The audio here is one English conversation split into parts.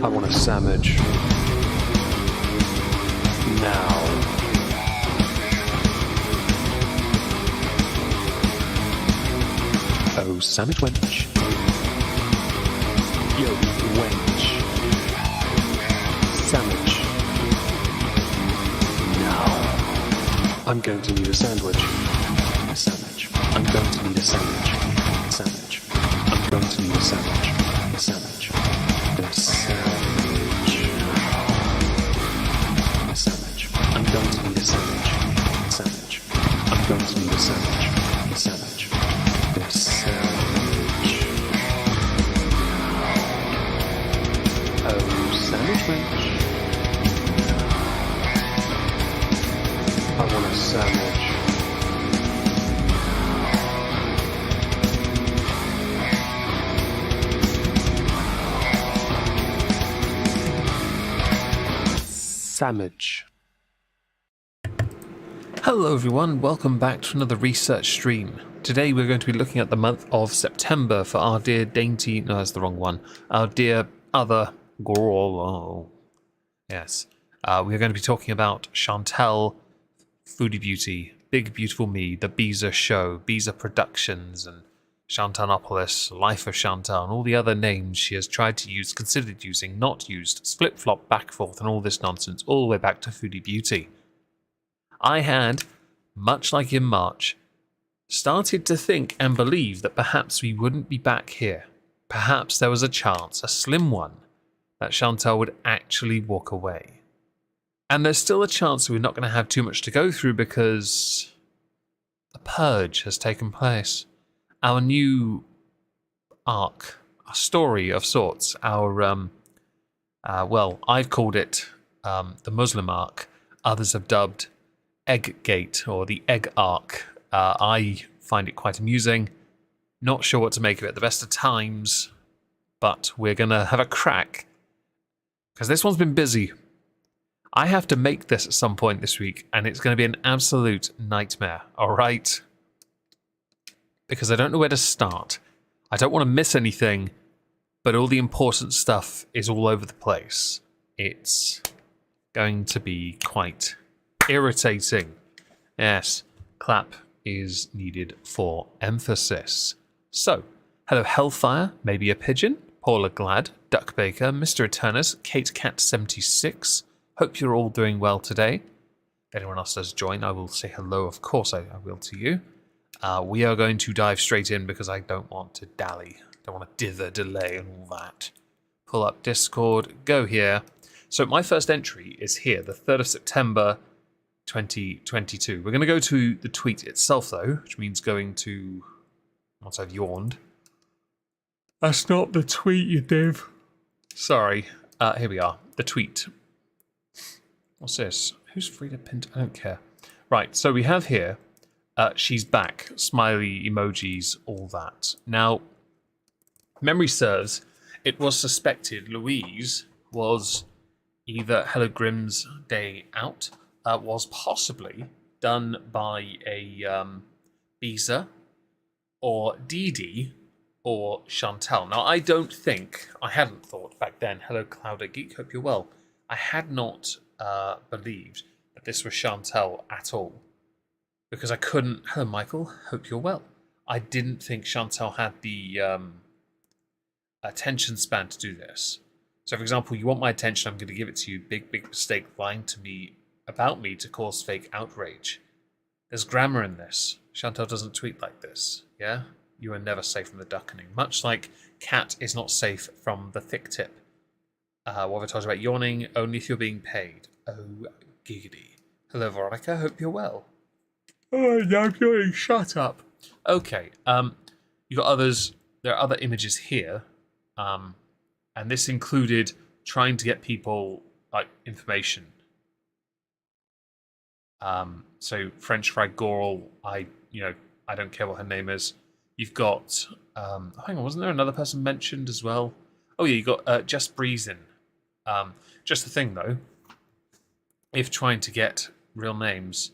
I want a sandwich. Now. Oh, sandwich wench. Yo, wench. Sandwich. Now. I'm going to need a sandwich. A sandwich. I'm going to need a sandwich. Sandwich. I'm going to need a sandwich. A sandwich. A sandwich. A sandwich. I'm going to need a sandwich. Sandwich. I'm going to need a sandwich. A sandwich. A sandwich. Oh, sandwich wench. I want a sandwich. Sandwich. Hello everyone, welcome back to another research stream. Today we're going to be looking at the month of September for our dear dainty, no that's the wrong one, our dear other girl. Yes, we're going to be talking about Chantel, Foodie Beauty, Big Beautiful Me, The Beezer Show, Beezer Productions, and Chantelopolis, Life of Chantel, and all the other names she has tried to use, considered using, not used, flip-flop, back forth, and all this nonsense, all the way back to Foodie Beauty. I had, much like in March, started to think and believe that perhaps we wouldn't be back here. Perhaps there was a chance, a slim one, that Chantel would actually walk away. And there's still a chance that we're not going to have too much to go through because a purge has taken place. Our new arc, a story of sorts, our, well, I've called it the Muslim arc. Others have dubbed Egg Gate or the Egg Arc. I find it quite amusing. Not sure what to make of it at the best of times, but we're going to have a crack because this one's been busy. I have to make this at some point this week, and it's going to be an absolute nightmare, all right? Because I don't know where to start. I don't want to miss anything, but all the important stuff is all over the place. It's going to be quite irritating. Yes, clap is needed for emphasis. So, hello Hellfire, maybe a pigeon, Paula Glad, Duck Baker, Mr. Eternus, Kate Cat 76. Hope you're all doing well today. If anyone else does join, I will say hello, of course I will to you. We are going to dive straight in because I don't want to dally. Don't want to dither, delay, and all that. Pull up Discord, go here. So my first entry is here, the 3rd of September, 2022. We're going to go to the tweet itself, though, which means going to... Once I've yawned. That's not the tweet, you div. Sorry. Here we are. The tweet. What's this? Who's Frida Pinto? I don't care. Right, so we have here... she's back, smiley emojis, all that. Now, memory serves, it was suspected Louise was either Hello Grimm's Day Out, was possibly done by a Beezer, or Dee Dee, or Chantel. Now, I hadn't thought back then, hello Clouder Geek, hope you're well. I had not believed that this was Chantel at all. Because I couldn't... Hello, Michael. Hope you're well. I didn't think Chantel had the attention span to do this. So, for example, you want my attention, I'm going to give it to you. Big, big mistake lying to me about me to cause fake outrage. There's grammar in this. Chantel doesn't tweet like this, yeah? You are never safe from the duckening. Much like Cat is not safe from the thick tip. What have I told you about yawning? Only if you're being paid. Oh, giggity. Hello, Veronica. Hope you're well. Oh, I'm yawning. Shut up. Okay. You got others. There are other images here. And this included trying to get people like information. So French Fry Goral, I don't care what her name is. You've got hang on, wasn't there another person mentioned as well? Oh yeah, you got Just Breezin. Just the thing though, if trying to get real names,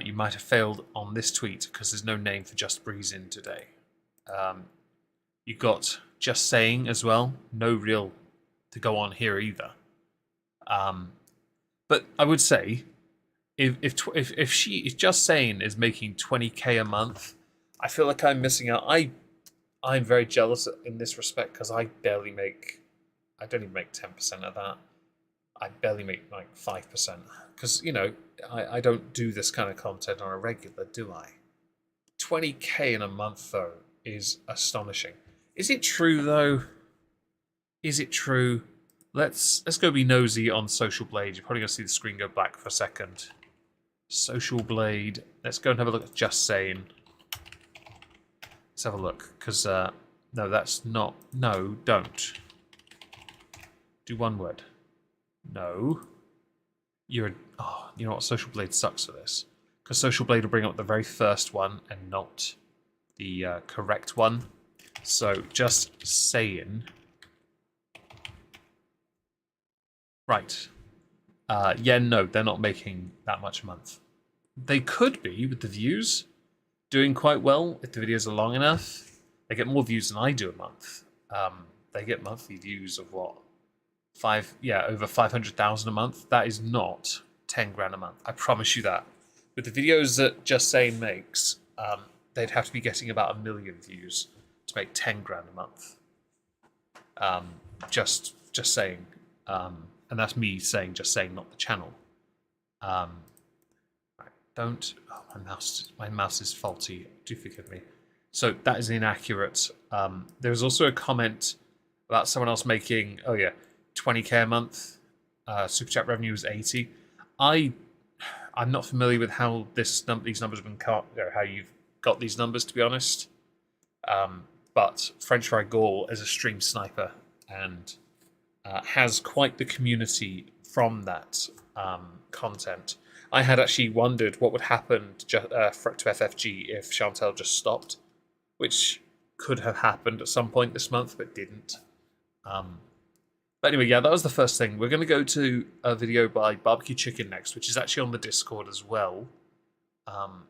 you might have failed on this tweet because there's no name for Just Breezin today. You've got Just Saying as well, no real to go on here either. But I would say, if she is just saying is making 20k a month, I feel like I'm missing out. I'm very jealous in this respect because I don't even make 10% of that. I barely make like 5% because, you know, I don't do this kind of content on a regular, do I? 20k in a month though is astonishing. Is it true though? Is it true? Let's go be nosy on Social Blade. You're probably gonna see the screen go black for a second. Social Blade. Let's go and have a look at Just Saying. Let's have a look because no, that's not. No, don't. Do one word. No. You know what? Social Blade sucks for this. Because Social Blade will bring up the very first one and not the correct one. So, Just Saying. Right. Yeah, no, they're not making that much a month. They could be, with the views, doing quite well if the videos are long enough. They get more views than I do a month. They get monthly views of what? Over 500,000 a month. That is not 10 grand a month. I promise you that. With the videos that Just Saying makes, they'd have to be getting about 1 million views to make 10 grand a month. Just saying. And that's me saying Just Saying, not the channel. Don't. Oh, my mouse is faulty. Do forgive me. So that is inaccurate. There was also a comment about someone else making, 20k a month. Super chat revenue is 80. I'm not familiar with how these numbers have been cut, or how you've got these numbers, to be honest. But French Fry Gall is a stream sniper and has quite the community from that content. I had actually wondered what would happen to FFG if Chantel just stopped, which could have happened at some point this month, but didn't. But anyway, yeah, that was the first thing. We're going to go to a video by Barbecue Chicken next, which is actually on the Discord as well.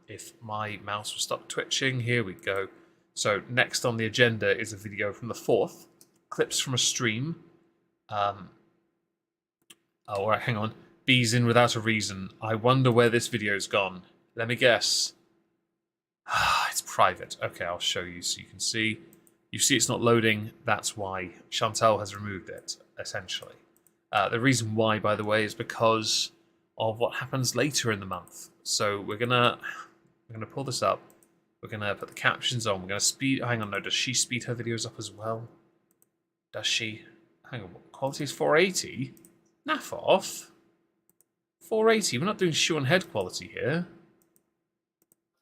If my mouse will stop twitching, here we go. So next on the agenda is a video from the 4th, clips from a stream. All right, hang on. Bees in without a reason. I wonder where this video's gone. Let me guess. It's private. Okay, I'll show you so you can see. You see it's not loading. That's why Chantal has removed it, essentially. The reason why, by the way, is because of what happens later in the month. So we're gonna pull this up. We're gonna put the captions on. We're gonna speed. Hang on, no. Does she speed her videos up as well? Does she? Hang on. Quality is 480. Naff off. 480. We're not doing shoe on head quality here.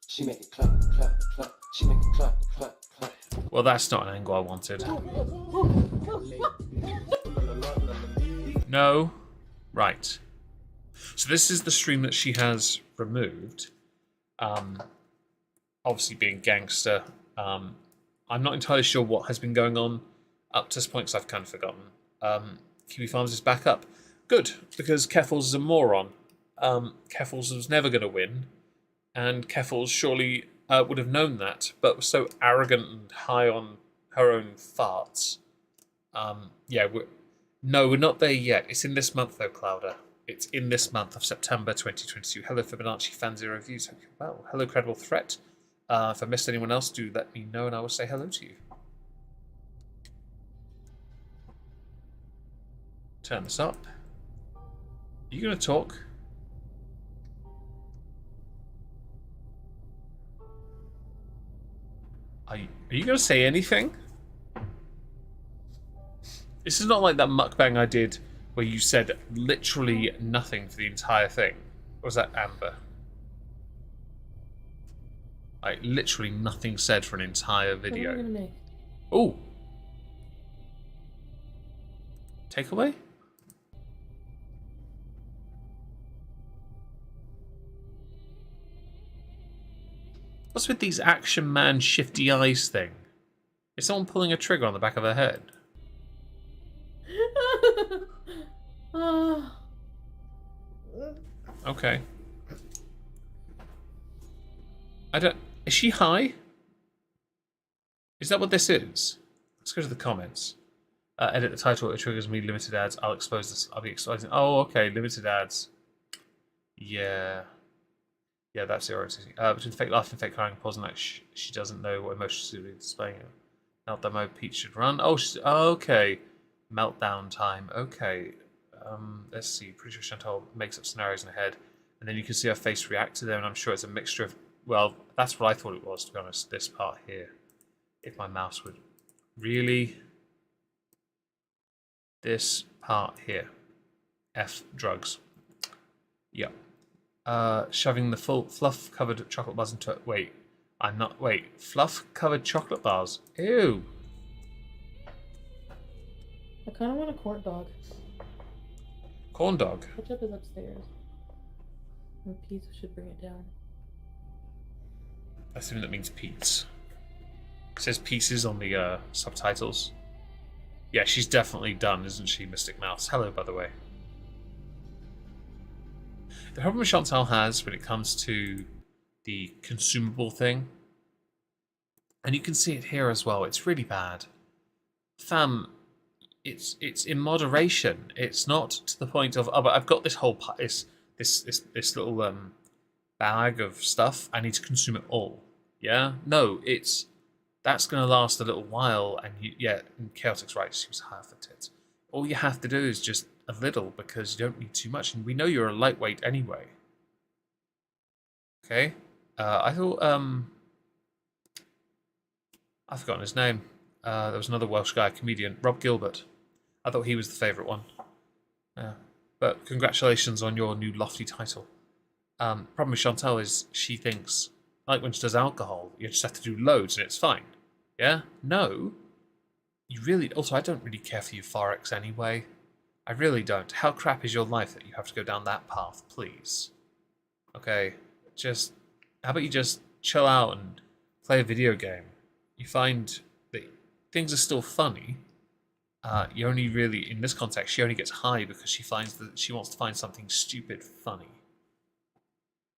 She make it clap, clap, clap. She make it clap, clap, clap. Well, that's not an angle I wanted. No. Right. So this is the stream that she has removed. Obviously being gangster. I'm not entirely sure what has been going on up to this point because I've kind of forgotten. Kiwi Farms is back up. Good, because Keffels is a moron. Keffels was never going to win. And Keffels surely would have known that, but was so arrogant and high on her own farts. We're not there yet. It's in this month, though, Clouder. It's in this month of September 2022. Hello, Fibonacci Fan Zero Views. Hope you're well. Hello, Credible Threat. If I missed anyone else, do let me know, and I will say hello to you. Turn this up. Are you going to talk? Are you going to say anything? This is not like that mukbang I did where you said literally nothing for the entire thing. Or was that Amber? Like, literally nothing said for an entire video. What am I gonna make? Ooh. Takeaway? What's with these Action Man shifty eyes thing? Is someone pulling a trigger on the back of her head? Okay. Is she high? Is that what this is? Let's go to the comments. Edit the title. It triggers me limited ads. I'll expose this. I'll be exposing. Oh, okay. Limited ads. Yeah. Yeah, that's irritating. Between fake laughing, fake crying, pausing like she doesn't know what emotions she's really displaying. Meltdown mode. Peach should run. Oh, okay. Meltdown time. Okay. Let's see. Pretty sure Chantal makes up scenarios in her head, and then you can see her face react to them. And I'm sure it's a mixture of. Well, that's what I thought it was, to be honest. This part here. If my mouse would really. This part here. F drugs. Yep. Shoving the full fluff-covered chocolate bars into it. Wait, I'm not. Wait, fluff-covered chocolate bars. Ew. I kind of want a corn dog. Corn dog. Ketchup is upstairs. Or pizza should bring it down. I assume that means Pete's. It says pieces on the subtitles. Yeah, she's definitely done, isn't she, Mystic Mouse? Hello, by the way. The problem Chantal has when it comes to the consumable thing, and you can see it here as well, it's really bad. Fam, it's in moderation. It's not to the point of, oh, but I've got this whole this little bag of stuff. I need to consume it all. Yeah, no, that's going to last a little while, and and Chaotic's right, she was half the tits. All you have to do is just a little, because you don't need too much, and we know you're a lightweight anyway. Okay, I thought, I've forgotten his name. There was another Welsh guy, comedian, Rob Gilbert. I thought he was the favourite one. Yeah, but congratulations on your new lofty title. Problem with Chantal is she thinks, like when she does alcohol, you just have to do loads and it's fine. Yeah? No. You really... Also, I don't really care for euphorics anyway. I really don't. How crap is your life that you have to go down that path, please? Okay, just... How about you just chill out and play a video game? You find that things are still funny. You only really... In this context, she only gets high because she finds that she wants to find something stupid funny.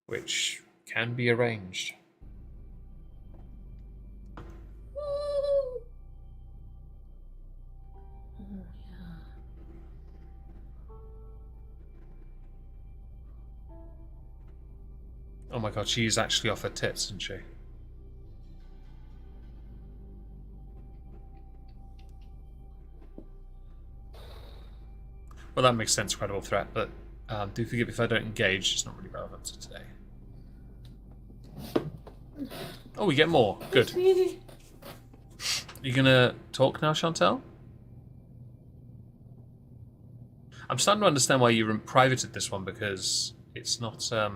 Which can be arranged. Oh my god, she's actually off her tits, isn't she? Well, that makes sense, credible threat, but do forgive me if I don't engage, it's not really relevant to today. Oh, we get more. Good. Are you gonna talk now, Chantal? I'm starting to understand why you privated this one, because it's not a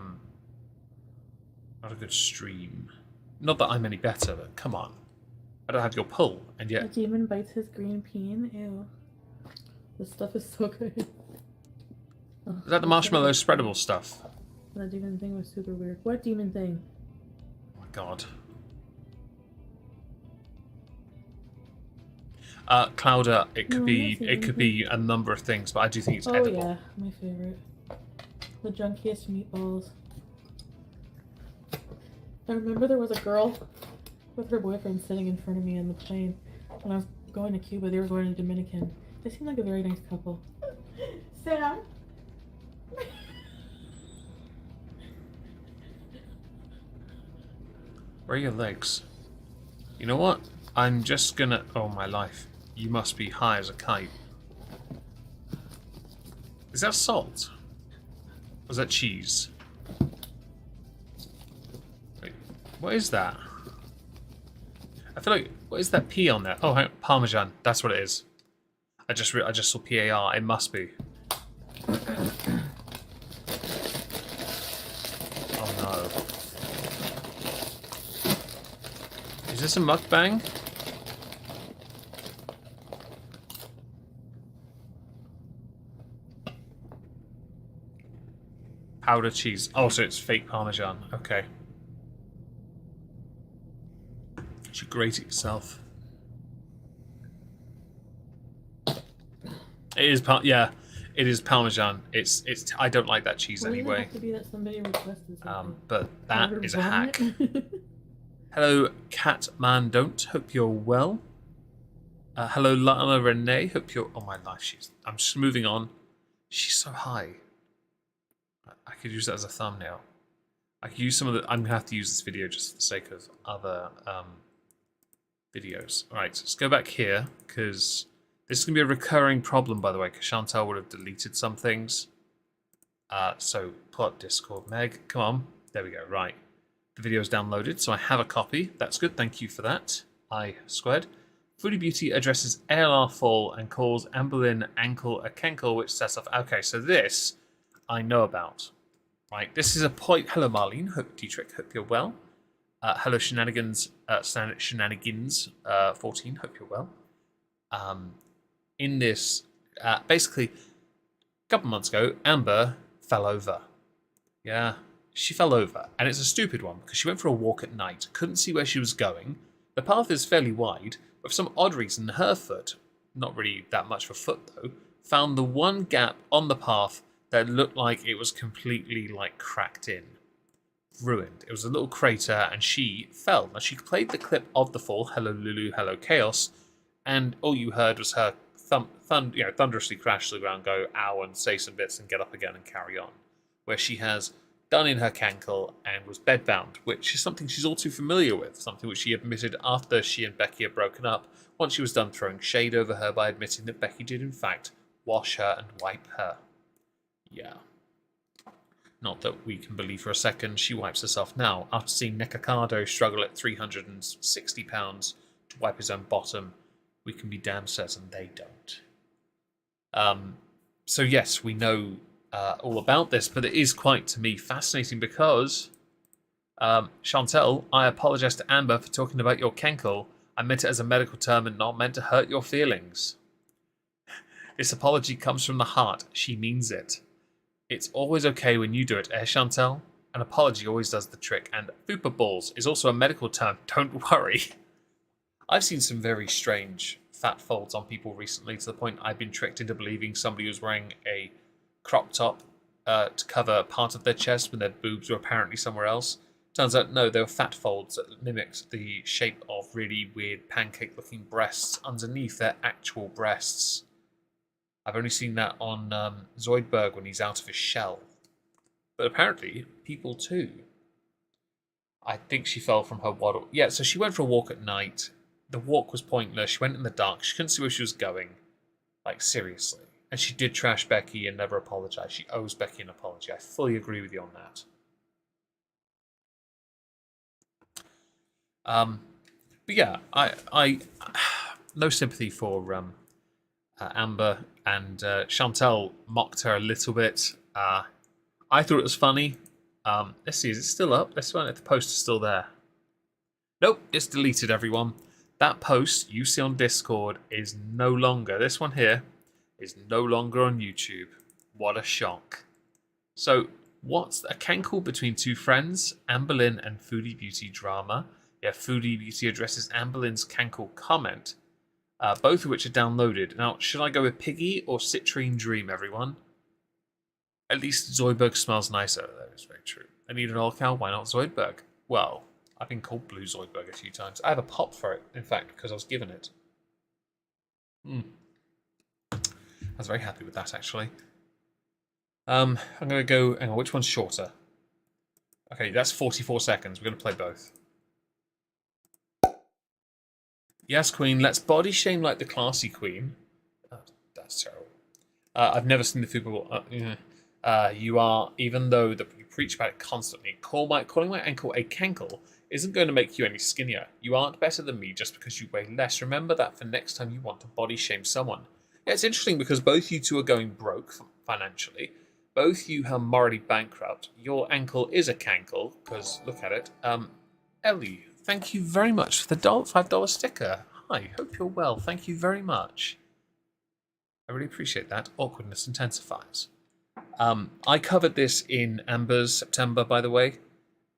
good stream. Not that I'm any better, but come on. I don't have your pull, and yet... A demon bites his green peen? Ew. This stuff is so good. Is that the marshmallow spreadable stuff? That demon thing was super weird. What demon thing? Oh my god. Clouder, it could be a number of things, but I do think it's edible. Oh yeah, my favorite. The junkiest meatballs. I remember there was a girl with her boyfriend sitting in front of me on the plane when I was going to Cuba. They were going to Dominican. They seemed like a very nice couple. Sam? Where are your legs? You know what? I'm just gonna... Oh, my life. You must be high as a kite. Is that salt? Or is that cheese? Wait, what is that? I feel like... What is that P on there? Oh, hang on, Parmesan. That's what it is. I just saw PAR. It must be. Oh no. Is this a mukbang? Powder cheese. Oh, so it's fake Parmesan. Okay. You should grate it yourself. It is yeah, it is Parmesan. It's. I don't like that cheese anyway. It have to be that somebody requested something. But that is a hack. Hello, Catman. Don't hope you're well. Hello, Lana Renee. Hope you're. Oh my life, I'm just moving on. She's so high. I could use that as a thumbnail. I could use some of the. I'm gonna have to use this video just for the sake of other videos. All right, so let's go back here because this is gonna be a recurring problem, by the way. Because Chantal would have deleted some things. So pull up Discord, Meg. Come on. There we go. Right, the video is downloaded, so I have a copy. That's good. Thank you for that. I squared. Foodie Beauty addresses ALR full and calls Amberlynn ankle a kenkle, which sets off. Okay, so this I know about. Right, this is a point. Hello, Marlene. Hope Dietrich. Hope you're well. Hello, Shenanigans. Shenanigans. 14. Hope you're well. In this, basically, a couple months ago, Amber fell over. Yeah, she fell over, and it's a stupid one because she went for a walk at night, couldn't see where she was going. The path is fairly wide, but for some odd reason, her foot, not really that much of a foot though, found the one gap on the path that looked like it was completely like cracked in, ruined. It was a little crater, and she fell. Now she played the clip of the fall, "Hello Lulu, Hello Chaos," and all you heard was her thunderously crash to the ground, go ow, and say some bits, and get up again and carry on. Where she has done in her cankle and was bedbound, which is something she's all too familiar with, something which she admitted after she and Becky had broken up, once she was done throwing shade over her by admitting that Becky did in fact wash her and wipe her. Yeah. Not that we can believe for a second she wipes herself now, after seeing Nekakado struggle at 360 pounds to wipe his own bottom. We can be damn certain they don't. So yes, we know all about this, but it is quite, to me, fascinating because Chantel, I apologise to Amber for talking about your kenkle. I meant it as a medical term and not meant to hurt your feelings. This apology comes from the heart. She means it. It's always okay when you do it, Chantel? An apology always does the trick, and fupa balls is also a medical term. Don't worry. I've seen some very strange fat folds on people recently, to the point I've been tricked into believing somebody was wearing a crop top to cover part of their chest when their boobs were apparently somewhere else. Turns out, no, they were fat folds that mimicked the shape of really weird pancake-looking breasts underneath their actual breasts. I've only seen that on Zoidberg when he's out of his shell. But apparently, people too. I think she fell from her waddle. Yeah, so she went for a walk at night. The walk was pointless. She went in the dark. She couldn't see where she was going. Like, seriously. And she did trash Becky and never apologise. She owes Becky an apology. I fully agree with you on that. But yeah, I no sympathy for Amber, and Chantel mocked her a little bit. I thought it was funny. Let's see, is it still up? Let's find if the post is still there. Nope, it's deleted, everyone. That post you see on Discord is no longer, this one here, is no longer on YouTube. What a shock. So, what's a cankle between two friends? Amberlynn and Foodie Beauty drama. Yeah, Foodie Beauty addresses Amberlynn's cankle comment, both of which are downloaded. Now, should I go with Piggy or Citrine Dream, everyone? At least Zoidberg smells nicer. That is very true. I need an oil cow. Why not Zoidberg? Well, I've been called Blue Zoidberg a few times. I have a pop for it, in fact, because I was given it. I was very happy with that, actually. I'm going to go... Hang on, which one's shorter? Okay, that's 44 seconds. We're going to play both. Yes, Queen, let's body shame like the classy Queen. Oh, that's terrible. I've never seen the football. You are, even though you preach about it constantly, calling my ankle a cankle isn't going to make you any skinnier. You aren't better than me just because you weigh less. Remember that for next time you want to body shame someone. Yeah, it's interesting because both you two are going broke financially. Both you are morally bankrupt. Your ankle is a cankle, because look at it. Ellie, thank you very much for the $5 sticker. Hi, hope you're well. Thank you very much. I really appreciate that. Awkwardness intensifies. I covered this in Amber's September, by the way,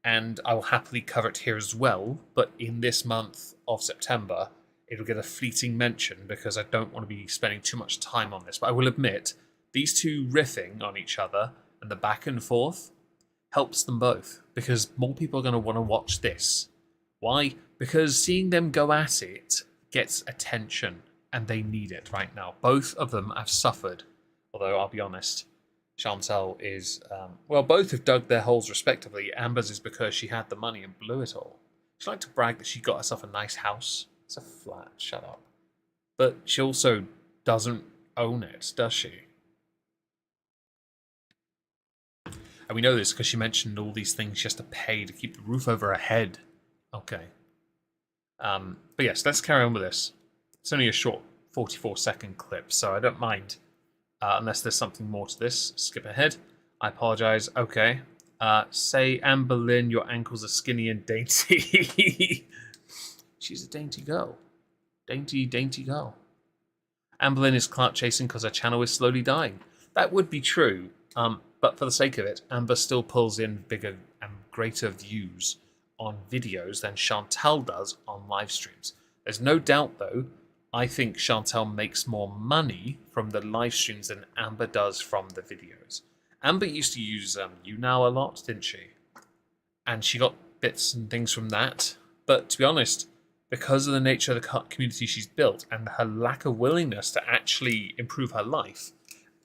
and I will happily cover it here as well, but in this month of September, it'll get a fleeting mention because I don't want to be spending too much time on this. But I will admit, these two riffing on each other and the back and forth helps them both, because more people are going to want to watch this. Why? Because seeing them go at it gets attention. and they need it right now. Both of them have suffered, although I'll be honest, Chantel is, well, both have dug their holes respectively. Amber's is because she had the money and blew it all. She liked to brag that she got herself a nice house. It's a flat, shut up. But she also doesn't own it, does she? And we know this because she mentioned all these things she has to pay to keep the roof over her head. Okay. But yes, let's carry on with this. It's only a short 44-second clip, so I don't mind. Unless there's something more to this. Skip ahead. I apologize. Okay. Say, Amber Lynn, your ankles are skinny and dainty. She's a dainty girl. Dainty, dainty girl. Amber Lynn is clout chasing because her channel is slowly dying. That would be true. But for the sake of it, Amber still pulls in bigger and greater views on videos than Chantel does on live streams. There's no doubt, though, I think Chantel makes more money from the live streams than Amber does from the videos. Amber used to use YouNow a lot, didn't she? And she got bits and things from that. But to be honest, because of the nature of the community she's built and her lack of willingness to actually improve her life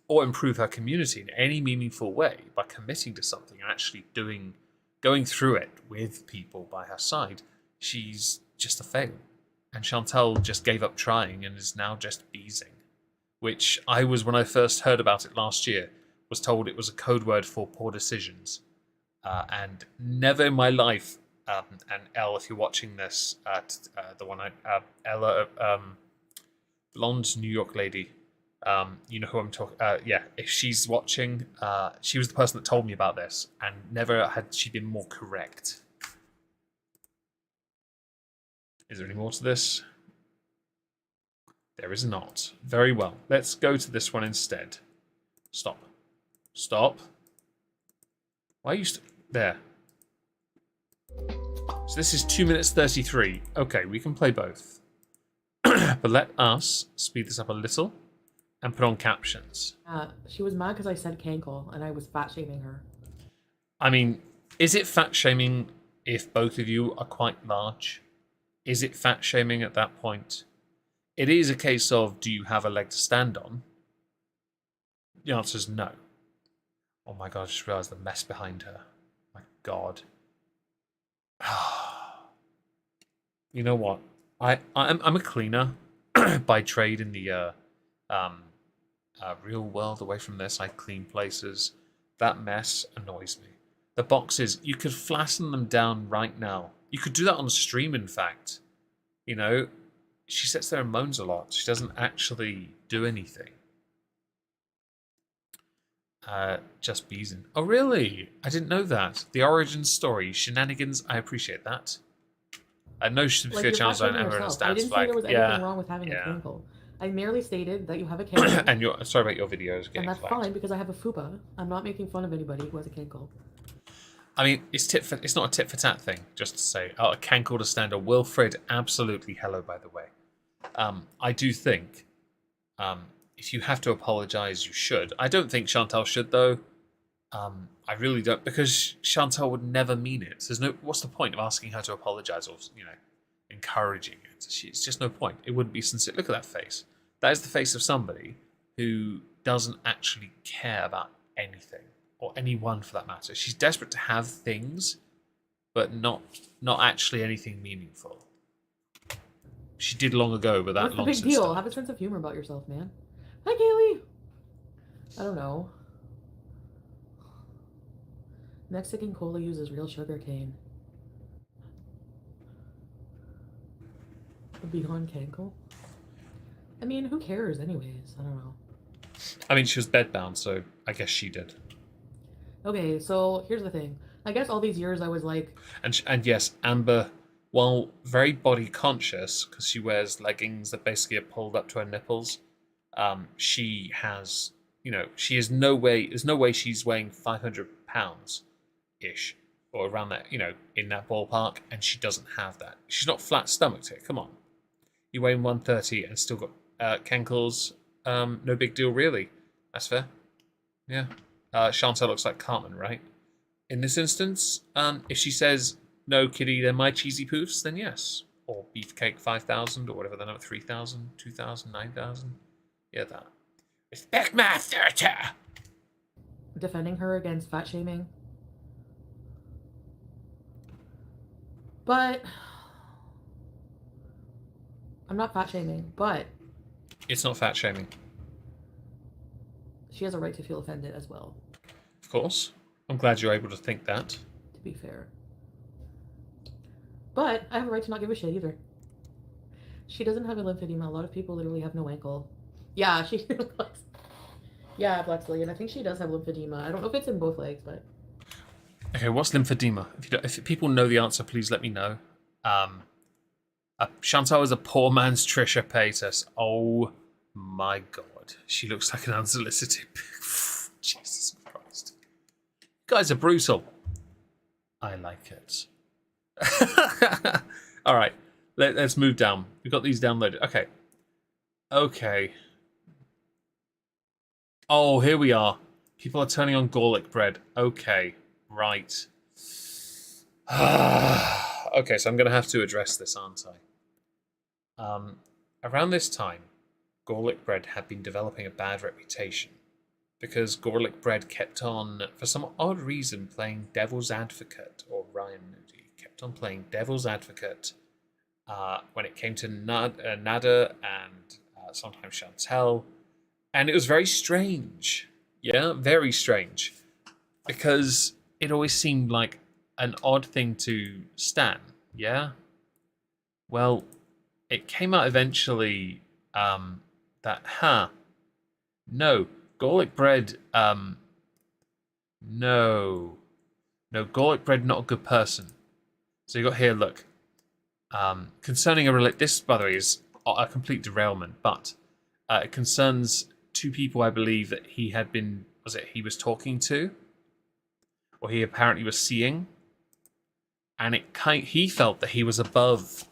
or improve her community in any meaningful way by committing to something and actually going through it with people by her side, she's just a fail. And Chantel just gave up trying and is now just beezing. Which I was, when I first heard about it last year, was told it was a code word for poor decisions. And never in my life, and Elle, if you're watching this, the one Ella, blonde New York lady, you know who I'm talking. Yeah, if she's watching, she was the person that told me about this, and never had she been more correct. Is there any more to this? There is not. Very well. Let's go to this one instead. Stop. Stop. Why are you there? So this is 2 minutes 33. Okay, we can play both. But let us speed this up a little and put on captions. She was mad because I said cankle and I was fat shaming her. I mean, is it fat shaming if both of you are quite large? Is it fat shaming at that point? It is a case of, do you have a leg to stand on? The answer is no. Oh my god, I just realised the mess behind her. My god. You know what? I'm a cleaner by trade in the real world. Away from this, I clean places. That mess annoys me. The boxes, you could flatten them down right now. You could do that on stream, in fact. You know, she sits there and moans a lot. She doesn't actually do anything. Just beezing. Oh, really? I didn't know that. The origin story, shenanigans, I appreciate that. I know Sphere channels don't ever understand. I didn't say there was anything wrong with having a cankle. I merely stated that you have a cankle. And you're sorry about your videos getting and that's flagged. fine because I have a fupa. I'm not making fun of anybody who has a cankle. I mean, it's not a tit for tat thing, just to say. Oh, a cankle to stand on. Wilfred, absolutely hello, by the way. I do think if you have to apologise, you should. I don't think Chantel should, though. I really don't, because Chantel would never mean it. There's no. What's the point of asking her to apologise or, you know, encouraging it? It's just no point. It wouldn't be sincere. Look at that face. That is the face of somebody who doesn't actually care about anything, or anyone for that matter. She's desperate to have things, but not actually anything meaningful. She did long ago, but that long What's the big deal? Have a sense of humor about yourself, man. Hi, Kaylee. I don't know. Mexican cola uses real sugar cane. A beyond cankle. I mean, who cares anyways? I don't know. I mean, she was bedbound, so I guess she did. Okay, so here's the thing. I guess all these years I was like... And yes, Amber, while very body conscious, because she wears leggings that basically are pulled up to her nipples, she has, you know, she is no way, there's no way she's weighing 500 pounds-ish, or around that, you know, in that ballpark, and she doesn't have that. She's not flat-stomached here, come on. You weigh 130 and still got cankles, no big deal, really. That's fair. Yeah. Chantal looks like Cartman, right? In this instance, if she says, no, kitty, they're my cheesy poofs, then yes. Or Beefcake 5000 or whatever the number, 3000, 2000, 9000. Yeah, that. Respect my authority! Defending her against fat shaming. But I'm not fat shaming, but It's not fat shaming. she has a right to feel offended as well, Of course. I'm glad you're able to think that. to be fair. But I have a right to not give a shit either. She doesn't have a lymphedema. A lot of people literally have no ankle. Yeah, she yeah, Black Stallion. I think she does have lymphedema. I don't know if it's in both legs, but Okay, what's lymphedema? If people know the answer, please let me know. Chantal is a poor man's Trisha Paytas. Oh my god. She looks like an unsolicited... Jesus Christ. You guys are brutal. I like it. Alright, let's move down. We've got these downloaded. Okay. Okay. Oh, here we are. People are turning on garlic bread. Okay, right. Okay, so I'm going to have to address this, aren't I? Around this time, garlic bread had been developing a bad reputation because garlic bread kept on, for some odd reason, playing devil's advocate, or Ryan Moody kept on playing devil's advocate when it came to Nada and sometimes Chantel. And it was very strange. Yeah, very strange. Because it always seemed like an odd thing to stan. Yeah? Well, it came out eventually no, garlic bread, no, garlic bread, not a good person. So you got here, look, concerning this, by the way, is a complete derailment, but it concerns two people, I believe, that he had been, he was talking to, or he apparently was seeing, and he felt that he was above,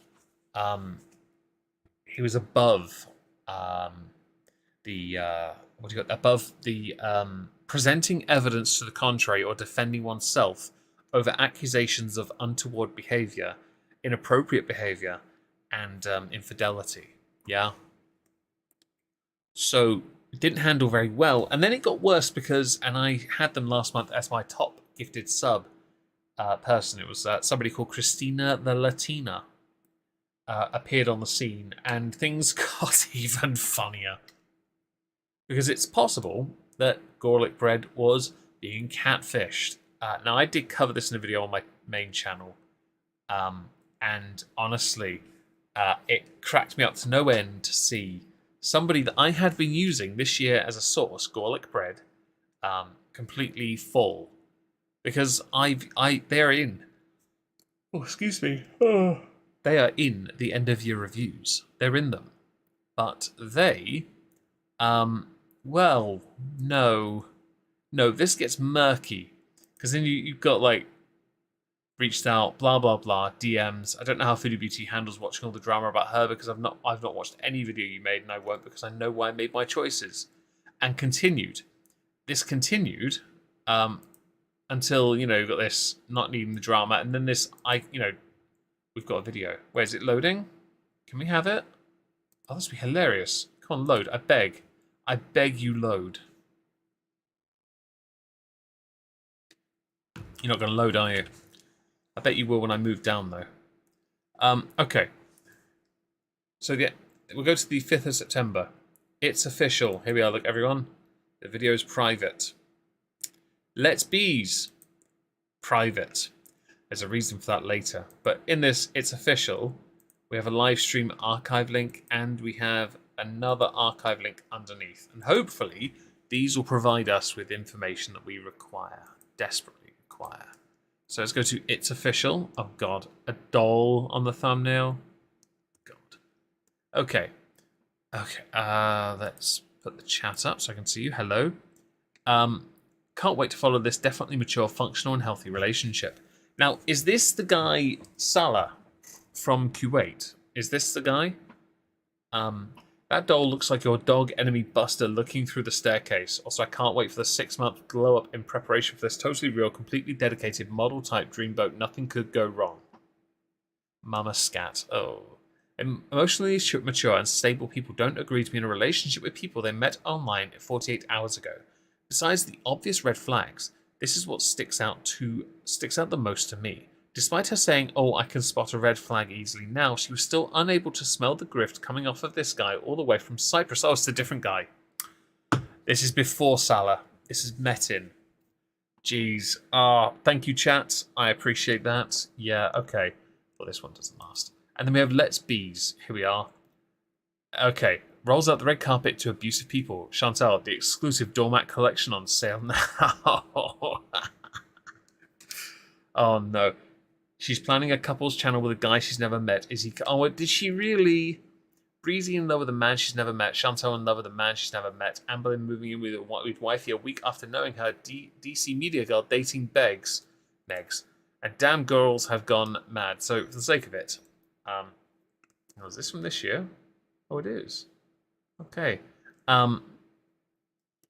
presenting evidence to the contrary or defending oneself over accusations of untoward behavior, inappropriate behavior, and infidelity. Yeah. So it didn't handle very well, and then it got worse because, and I had them last month as my top gifted sub person. It was somebody called Christina the Latina appeared on the scene, and things got even funnier because it's possible that garlic bread was being catfished. Now, I did cover this in a video on my main channel, and honestly, it cracked me up to no end to see somebody that I had been using this year as a source, garlic bread, completely fall, because they're in. Oh, excuse me. Oh. They are in the end of year reviews. They're in them, but they, well, no, this gets murky because then you've got like reached out, blah blah blah, DMs. I don't know how Foodie Beauty handles watching all the drama about her because I've not watched any video you made, and I won't because I know why I made my choices. And this continued until you've got this not needing the drama, and then this we've got a video. Where's it loading? Can we have it? Oh, this would be hilarious. Come on, load. I beg you, load. You're not going to load, are you? I bet you will when I move down, though. Okay. So we'll go to the 5th of September. It's official. Here we are. Look, everyone. The video is private. Let's Bees. Private. There's a reason for that later. But in this, it's official. We have a live stream archive link, and we have another archive link underneath. And hopefully, these will provide us with information that we require. Desperately require. So let's go to It's Official. Oh, God. A doll on the thumbnail. God. Okay. Let's put the chat up so I can see you. Hello. Can't wait to follow this definitely mature, functional, and healthy relationship. Now, is this the guy, Salah, from Kuwait? Is this the guy? That doll looks like your dog enemy Buster looking through the staircase. Also, I can't wait for the 6-month glow up in preparation for this totally real, completely dedicated model type dreamboat. Nothing could go wrong. Mama Scat. Oh. Emotionally mature and stable people don't agree to be in a relationship with people they met online 48 hours ago. Besides the obvious red flags, this is what sticks out the most to me. Despite her saying, "Oh, I can spot a red flag easily now," she was still unable to smell the grift coming off of this guy all the way from Cyprus. Oh, it's a different guy. This is before Salah. This is Metin. Jeez. Thank you, chat. I appreciate that. Yeah, okay. Well, this one doesn't last. And then we have Let's Bees. Here we are. Okay. Rolls out the red carpet to abusive people. Chantal, the exclusive doormat collection on sale now. Oh, no. She's planning a couples channel with a guy she's never met. Is he... Oh, did she really... Breezy in love with a man she's never met. Chantal in love with a man she's never met. Amber moving in with wifey a week after knowing her. DC media girl dating Megs. And damn girls have gone mad. So, for the sake of it... is this from this year? Oh, it is. Okay.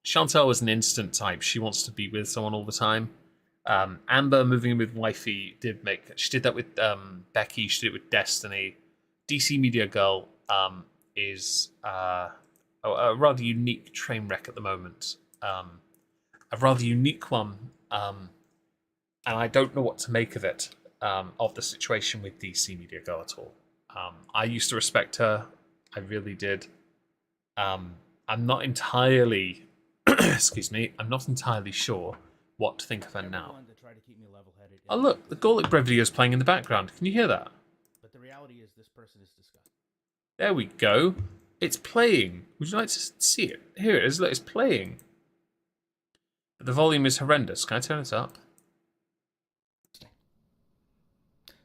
Chantal is an instant type. She wants to be with someone all the time. Amber moving in with wifey she did that with Becky. She did it with Destiny. DC media girl is a rather unique train wreck at the moment. A rather unique one, and I don't know what to make of it, of the situation with DC media girl at all. I used to respect her. I really did. I'm not entirely, excuse me, I'm not entirely sure what to think of her now. Oh look, the Gorlick Bread video is playing in the background. Can you hear that? But the reality is this person is disgusting. There we go. It's playing. Would you like to see it? Here it is. Look, it's playing. But the volume is horrendous. Can I turn it up?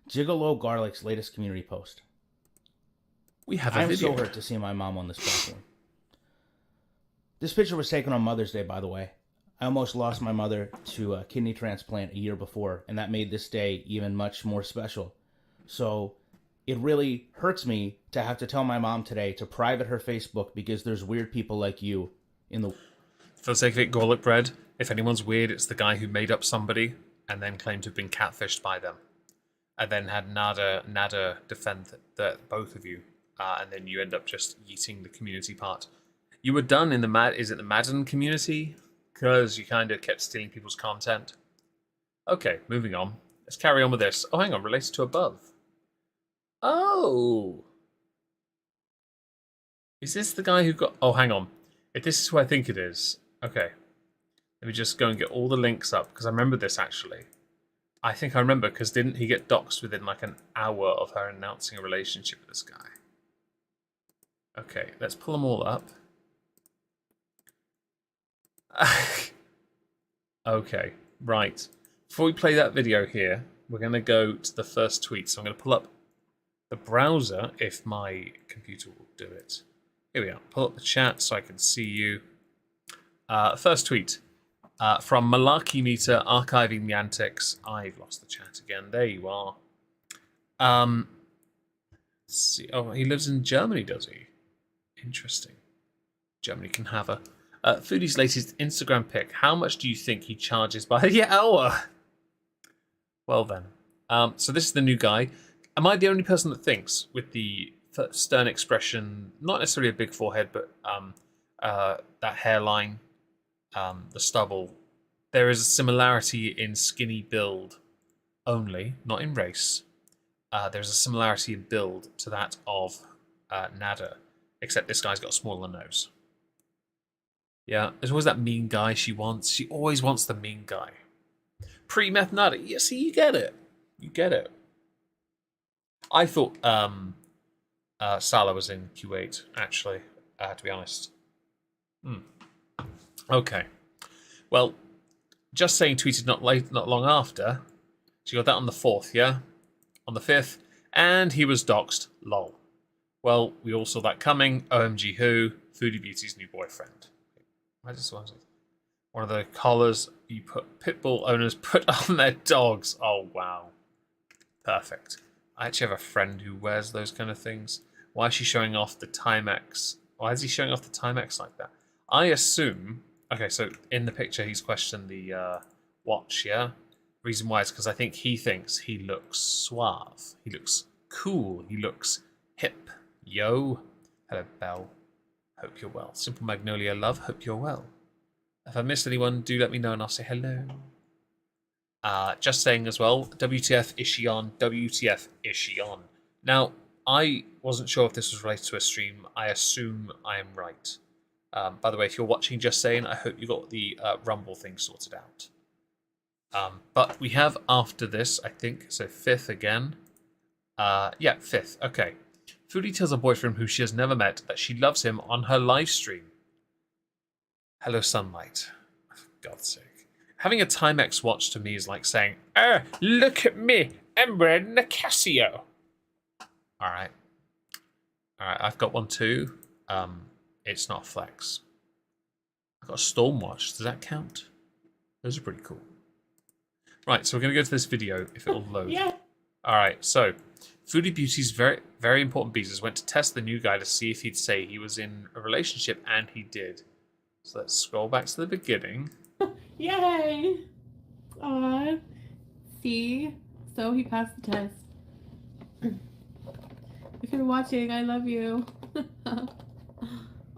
Gigolo Garlic's latest community post. We have a I'm video. so hurt to see my mom on this platform. This picture was taken on Mother's Day, by the way. I almost lost my mother to a kidney transplant a year before, and that made this day even much more special. So it really hurts me to have to tell my mom today to private her Facebook because there's weird people like you in the... For the sake of it, Gorlick Bread, if anyone's weird, it's the guy who made up somebody and then claimed to have been catfished by them. And then had Nada defend both of you. And then you end up just eating the community part. You were done in the Madden community? Because you kind of kept stealing people's content. Okay, moving on. Let's carry on with this. Oh, hang on, related to above. Oh! Is this the guy who got... Oh, hang on. If this is who I think it is... Okay. Let me just go and get all the links up, because I remember this, actually. I think I remember, because didn't he get doxxed within, like, an hour of her announcing a relationship with this guy? Okay, let's pull them all up. Okay, right. Before we play that video here, we're going to go to the first tweet. So I'm going to pull up the browser if my computer will do it. Here we are. Pull up the chat so I can see you. First tweet from Malarkey Meter, archiving the antics. I've lost the chat again. There you are. Let's see. Oh, he lives in Germany, does he? Interesting. Germany can have a... Foodie's latest Instagram pic. How much do you think he charges by the hour? Well then. So this is the new guy. Am I the only person that thinks, with the stern expression, not necessarily a big forehead, but that hairline, the stubble, there is a similarity in skinny build only, not in race. There's a similarity in build to that of Nada, except this guy's got a smaller nose. Yeah, there's always that mean guy she wants. She always wants the mean guy. Pre-meth Nada. Yeah, see, you get it. You get it. I thought Salah was in Q8, actually, to be honest. Okay. Well, Just Saying tweeted not long after. She got that on the 4th, yeah? On the 5th. And he was doxxed. Lol. Well, we all saw that coming. OMG who? Foodie Beauty's new boyfriend. One of the collars you put pitbull owners put on their dogs. Oh, wow. Perfect. I actually have a friend who wears those kind of things. Why is she showing off the Timex? Why is he showing off the Timex like that? I assume... Okay, so in the picture he's questioned the watch, yeah? Reason why is because I think he thinks he looks suave. He looks cool. He looks hip. Yo. Hello, Belle. Hope you're well. Simple Magnolia Love. Hope you're well. If I missed anyone, do let me know and I'll say hello. Just saying as well, WTF is she on? WTF is she on? Now, I wasn't sure if this was related to a stream. I assume I am right. By the way, if you're watching Just Saying, I hope you got the Rumble thing sorted out. But we have after this, I think, so 5th again. Yeah, 5th. Okay. Foodie tells her boyfriend, who she has never met, that she loves him on her live stream. Hello, sunlight. For God's sake. Having a Timex watch to me is like saying, "Oh, look at me, I'm wearing a Casio." Alright. Alright, I've got one too. It's not a flex. I've got a Storm watch. Does that count? Those are pretty cool. Right, so we're going to go to this video, if it'll load. Yeah. Alright, so Foodie Beauty's very, very important business went to test the new guy to see if he'd say he was in a relationship, and he did. So let's scroll back to the beginning. Yay! Aw. See? So he passed the test. If you're watching, I love you.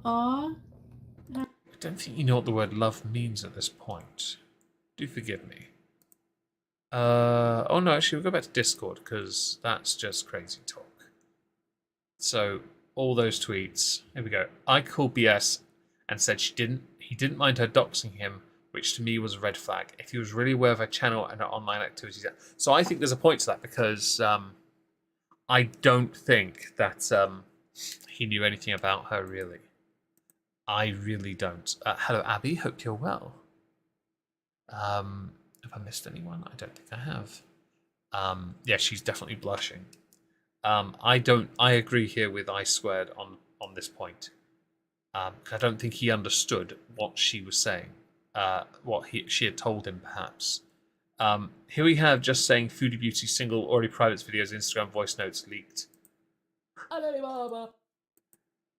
Aw. I don't think you know what the word love means at this point. Do forgive me. Oh no, actually we'll go back to Discord, because that's just crazy talk. So, all those tweets. Here we go. I called BS and said he didn't mind her doxing him, which to me was a red flag. If he was really aware of her channel and her online activities. So I think there's a point to that, because I don't think that he knew anything about her, really. I really don't. Hello, Abby. Hope you're well. Have I missed anyone? I don't think I have. Yeah, she's definitely blushing. I agree here with I Squared on this point. I don't think he understood what she was saying. What she had told him, perhaps. Here we have Just Saying Foodie Beauty single, already private videos, Instagram voice notes leaked.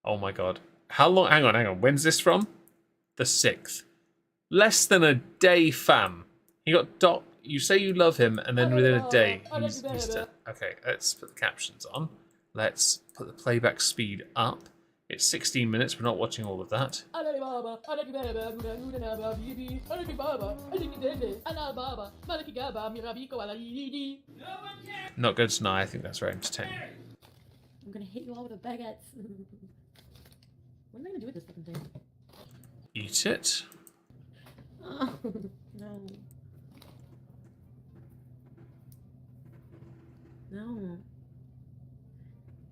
Oh my god. How long? Hang on. When's this from? The 6th. Less than a day, fam. He got you say you love him, and then within a day, he's dead. Okay, let's put the captions on. Let's put the playback speed up. It's 16 minutes. We're not watching all of that. Not going to deny, I think that's very entertaining. I'm gonna hit you all with a baguette. What am I gonna do with this fucking thing? Eat it. Oh, no. No.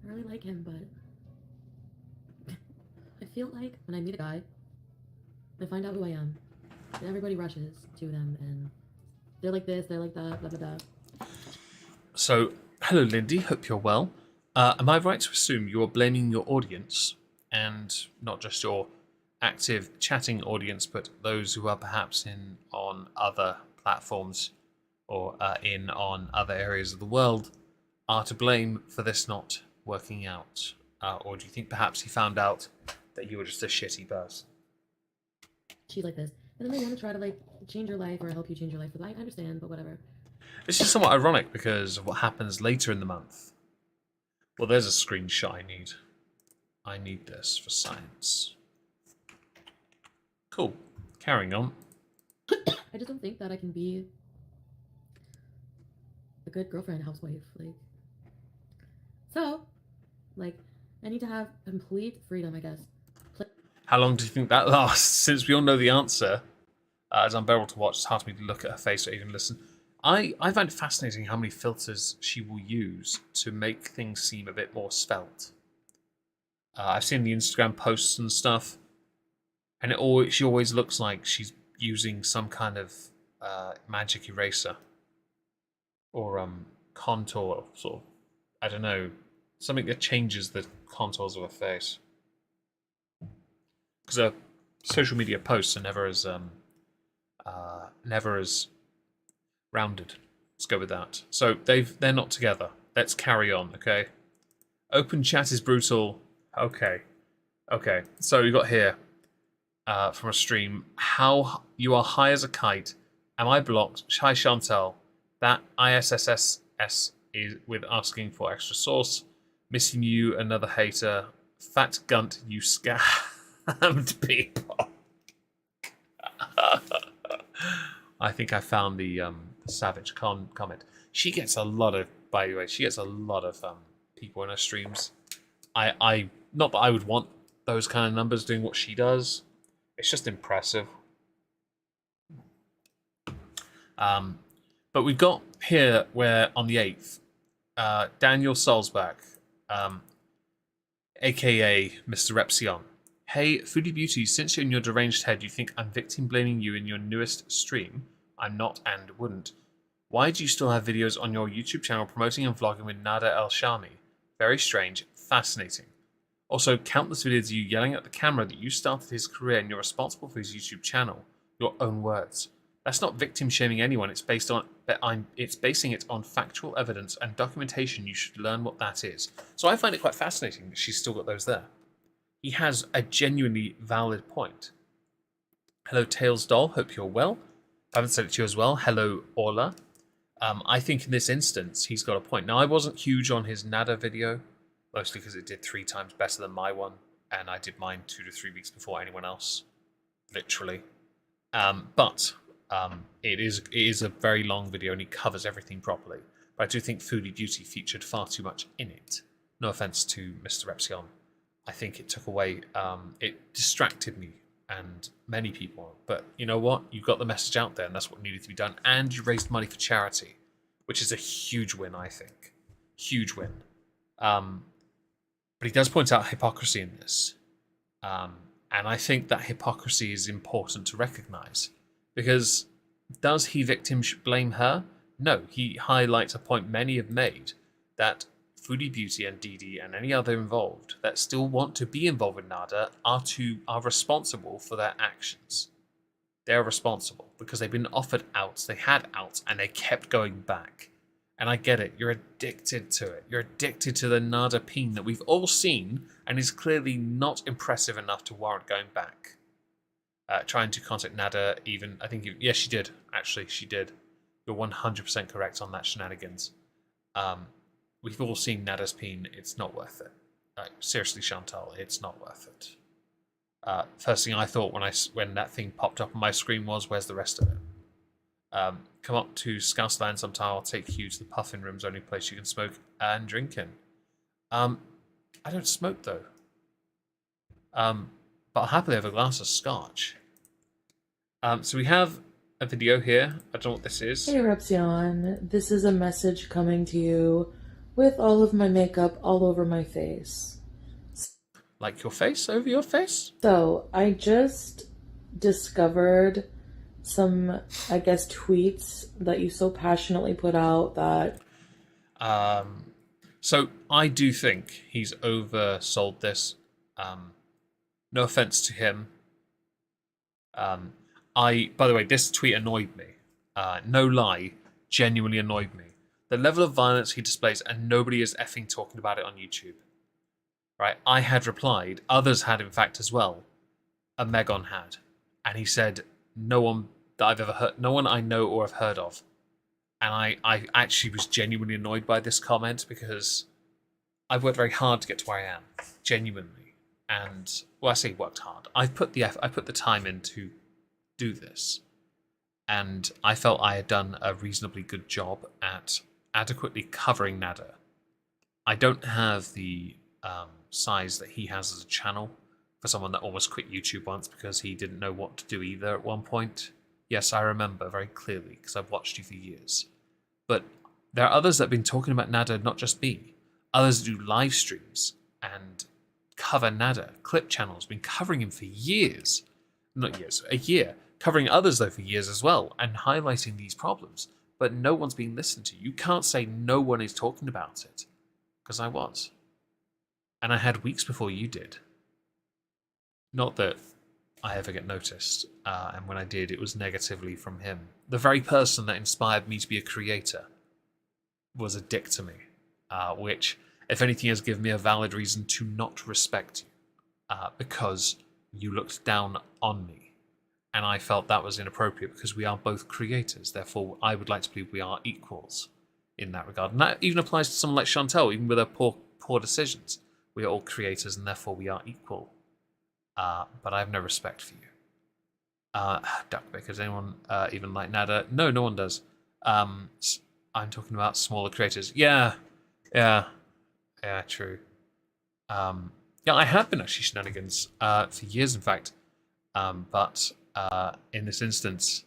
I really like him, but I feel like when I meet a guy, I find out who I am, and everybody rushes to them, and they're like this, they're like that, blah, blah, blah. So, hello, Lindy. Hope you're well. Am I right to assume you are blaming your audience, and not just your active chatting audience, but those who are perhaps on other platforms or on other areas of the world are to blame for this not working out? Or do you think perhaps he found out that you were just a shitty person? She's like this, and then they want to try to like change your life or help you change your life. But I understand, but whatever. This is somewhat ironic because of what happens later in the month. Well, there's a screenshot I need. I need this for science. Cool. Carrying on. I just don't think that I can be a good girlfriend, housewife, like. So, like, I need to have complete freedom, I guess. How long do you think that lasts? Since we all know the answer, it's unbearable to watch. It's hard for me to look at her face or even listen. I find it fascinating how many filters she will use to make things seem a bit more svelte. I've seen the Instagram posts and stuff, and she always looks like she's using some kind of magic eraser or contour, sort of, I don't know, something that changes the contours of her face. Because her social media posts are never as rounded. Let's go with that. So they're not together. Let's carry on, okay? Open chat is brutal. Okay. So we got here from a stream. How you are high as a kite. Am I blocked? Hi Chantel. That ISSS is with asking for extra sauce. Missing you, another hater. Fat gunt, you scammed people. I think I found the savage comment. She gets a lot of, by the way, she gets a lot of people in her streams. I not that I would want those kind of numbers doing what she does. It's just impressive. But we've got here where on the 8th, Daniel Salzbach, aka Mr. Repsion. Hey, Foodie Beauty, since you're in your deranged head, you think I'm victim blaming you in your newest stream. I'm not and wouldn't. Why do you still have videos on your YouTube channel promoting and vlogging with Nada El Shami? Very strange, fascinating. Also, countless videos of you yelling at the camera that you started his career and you're responsible for his YouTube channel. Your own words. That's not victim shaming anyone. It's basing it on factual evidence and documentation. You should learn what that is. So I find it quite fascinating that she's still got those there. He has a genuinely valid point. Hello, Tails Doll. Hope you're well. I haven't said it to you as well. Hello, Orla. I think in this instance, he's got a point. Now, I wasn't huge on his Nada video, mostly because it did 3 times better than my one, and I did mine 2 to 3 weeks before anyone else, literally. But it is a very long video, and he covers everything properly. But I do think Foodie Beauty featured far too much in it. No offense to Mr. Repsion. I think it took away, it distracted me and many people. But you know what? You got the message out there, and that's what needed to be done. And you raised money for charity, which is a huge win, I think. Huge win. But he does point out hypocrisy in this. And I think that hypocrisy is important to recognize. Because does he victim blame her? No, he highlights a point many have made, that Foodie Beauty and Didi and any other involved that still want to be involved with Nada are responsible for their actions. They're responsible because they've been offered outs, they had outs, and they kept going back. And I get it, you're addicted to it. You're addicted to the Nada peen that we've all seen and is clearly not impressive enough to warrant going back. Trying to contact Nada even, I think, yes, she did. Actually, she did. You're 100% correct on that shenanigans. We've all seen Nada's peen. It's not worth it. Seriously, Chantal, it's not worth it. First thing I thought when that thing popped up on my screen was, where's the rest of it? Come up to Scousland sometime. I'll take you to the Puffin Room's only place you can smoke and drink in. I don't smoke, though. But I'll happily have a glass of scotch. So we have a video here. I don't know what this is. Hey Repsion, this is a message coming to you with all of my makeup all over my face. Like your face over your face? So, I just discovered some, I guess, tweets that you so passionately put out that... So, I do think he's oversold this. No offense to him. By the way, this tweet annoyed me. No lie, genuinely annoyed me. The level of violence he displays, and nobody is effing talking about it on YouTube. Right? I had replied, others had in fact as well. Omegon had. And he said, no one that I've ever heard, no one I know or have heard of. And I actually was genuinely annoyed by this comment because I've worked very hard to get to where I am. Genuinely. And, well, I say worked hard. I put the time in to do this. And I felt I had done a reasonably good job at adequately covering Nada. I don't have the size that he has as a channel for someone that almost quit YouTube once because he didn't know what to do either at one point. Yes, I remember very clearly because I've watched you for years. But there are others that have been talking about Nada, not just me. Others do live streams and cover Nada. Clip channels, been covering him for years. Not years, a year. Covering others, though, for years as well, and highlighting these problems. But no one's being listened to. You can't say no one is talking about it. Because I was. And I had weeks before you did. Not that I ever get noticed. And when I did, it was negatively from him. The very person that inspired me to be a creator was a dick to me. Which, if anything, has given me a valid reason to not respect you. Because you looked down on me. And I felt that was inappropriate because we are both creators. Therefore, I would like to believe we are equals in that regard. And that even applies to someone like Chantal, even with her poor poor decisions. We are all creators and therefore we are equal. But I have no respect for you. Duckbeak, does anyone even like Nada? No, no one does. I'm talking about smaller creators. Yeah, true. Yeah, I have been actually shenanigans for years, in fact. But in this instance,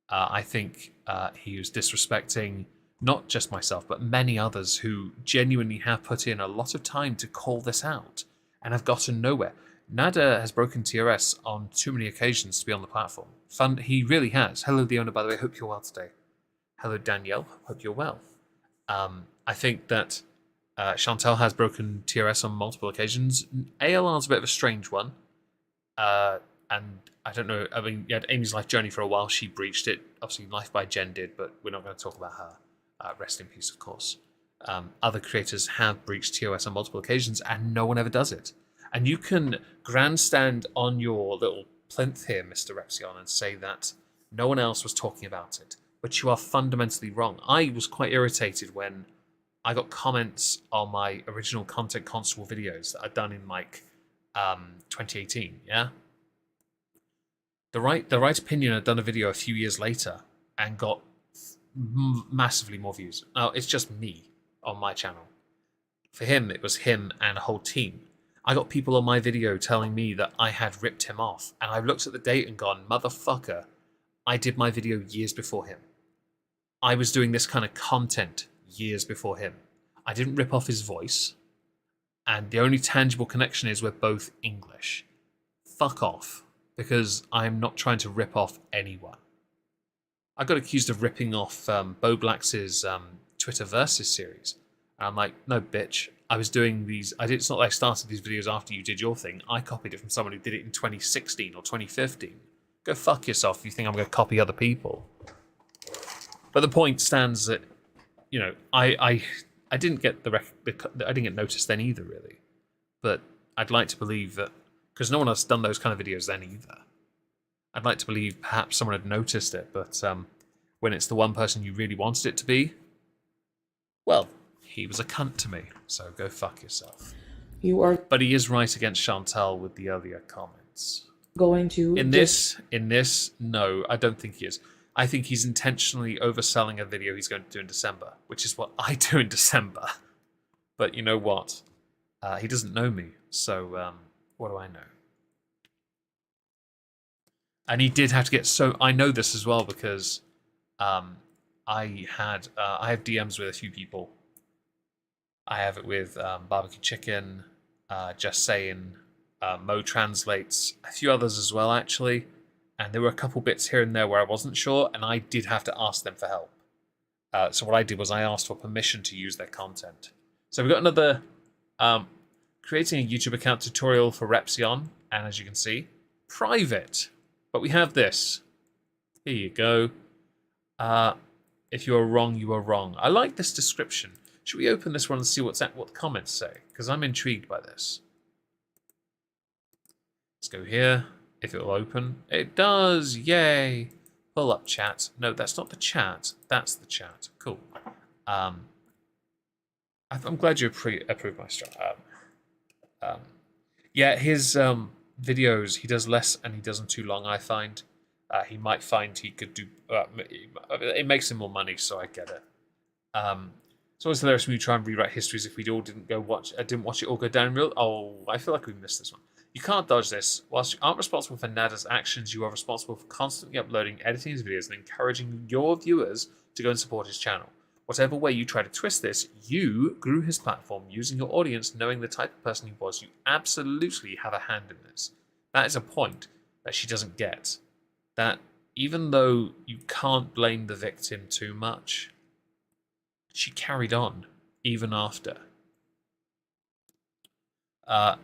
I think he was disrespecting not just myself, but many others who genuinely have put in a lot of time to call this out and have gotten nowhere. Nada has broken TRS on too many occasions to be on the platform. He really has. Hello, Leona, by the way. Hope you're well today. Hello, Danielle. Hope you're well. I think that Chantal has broken TRS on multiple occasions. ALR's a bit of a strange one. And I don't know, I mean, you had Amy's life journey for a while. She breached it. Obviously, Life by Jen did, but we're not going to talk about her. Rest in peace, of course. Other creators have breached TOS on multiple occasions, and no one ever does it. And you can grandstand on your little plinth here, Mr. Repsion, and say that no one else was talking about it. But you are fundamentally wrong. I was quite irritated when I got comments on my original Content Constable videos that I'd done in, like, 2018, yeah? The right opinion had done a video a few years later and got massively more views. Now, it's just me on my channel. For him, it was him and a whole team. I got people on my video telling me that I had ripped him off, and I've looked at the date and gone, motherfucker, I did my video years before him. I was doing this kind of content years before him. I didn't rip off his voice, and the only tangible connection is we're both English. Fuck off, because I'm not trying to rip off anyone. I got accused of ripping off Bo Blacks's Twitter Versus series. And I'm like, no, bitch. I was doing these. It's not like I started these videos after you did your thing. I copied it from someone who did it in 2016 or 2015. Go fuck yourself if you think I'm going to copy other people. But the point stands that, you know, I didn't get I didn't get noticed then either, really. But I'd like to believe that, because no one else done those kind of videos then either. I'd like to believe perhaps someone had noticed it, but when it's the one person you really wanted it to be, well, he was a cunt to me, so go fuck yourself. You are But he is right against Chantal with the earlier comments. going to... In this, no, I don't think he is. I think he's intentionally overselling a video he's going to do in December, which is what I do in December. But you know what? He doesn't know me, so what do I know? And he did have to get so... I know this as well because I have DMs with a few people. I have it with Barbecue Chicken, Just Saying, Mo Translates, a few others as well, actually. And there were a couple bits here and there where I wasn't sure, and I did have to ask them for help. So what I did was I asked for permission to use their content. So we've got another creating a YouTube account tutorial for Repsion, and as you can see, private. But we have this. Here you go. If you are wrong, you are wrong. I like this description. Should we open this one and see what the comments say? Because I'm intrigued by this. Let's go here. If it will open. It does. Yay. Pull up chat. No, that's not the chat. That's the chat. Cool. I'm glad you approved my strat. Yeah, his videos, he does less and he does them too long, I find. He might find he could do... it makes him more money, so I get it. It's always hilarious when you try and rewrite histories if we all didn't watch it all go down real... Oh, I feel like we missed this one. You can't dodge this. Whilst you aren't responsible for Nada's actions, you are responsible for constantly uploading, editing his videos, and encouraging your viewers to go and support his channel. Whatever way you try to twist this, you grew his platform using your audience, knowing the type of person he was. You absolutely have a hand in this. That is a point that she doesn't get. That even though you can't blame the victim too much, she carried on even after.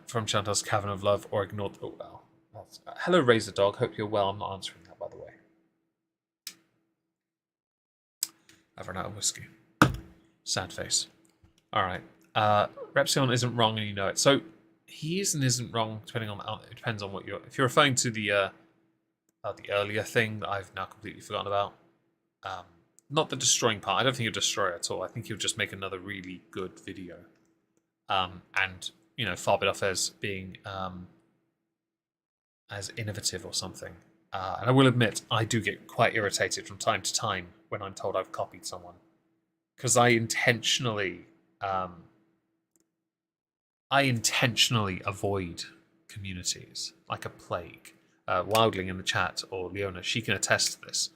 From Chantal's Cavern of Love, or ignored... Oh, well. Hello, Razor Dog. Hope you're well. I'm not answering that, by the way. I've run out of whiskey. Sad face. Alright. Repsion isn't wrong and you know it. So, he is and isn't wrong, depending on... It depends on what you're... If you're referring to the earlier thing that I've now completely forgotten about. Not the destroying part. I don't think he'll destroy it at all. I think he'll just make another really good video. and far better off as being as innovative or something. And I will admit, I do get quite irritated from time to time when I'm told I've copied someone, because I intentionally avoid communities like a plague. Wildling in the chat, or Leona, she can attest to this.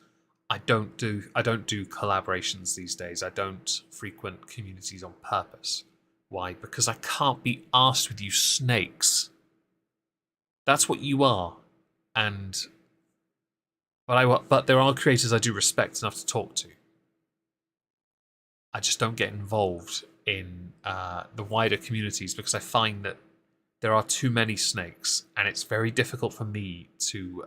I don't do collaborations these days. I don't frequent communities on purpose. Why? Because I can't be arsed with you snakes. That's what you are. But there are creators I do respect enough to talk to. I just don't get involved in the wider communities because I find that there are too many snakes, and it's very difficult for me to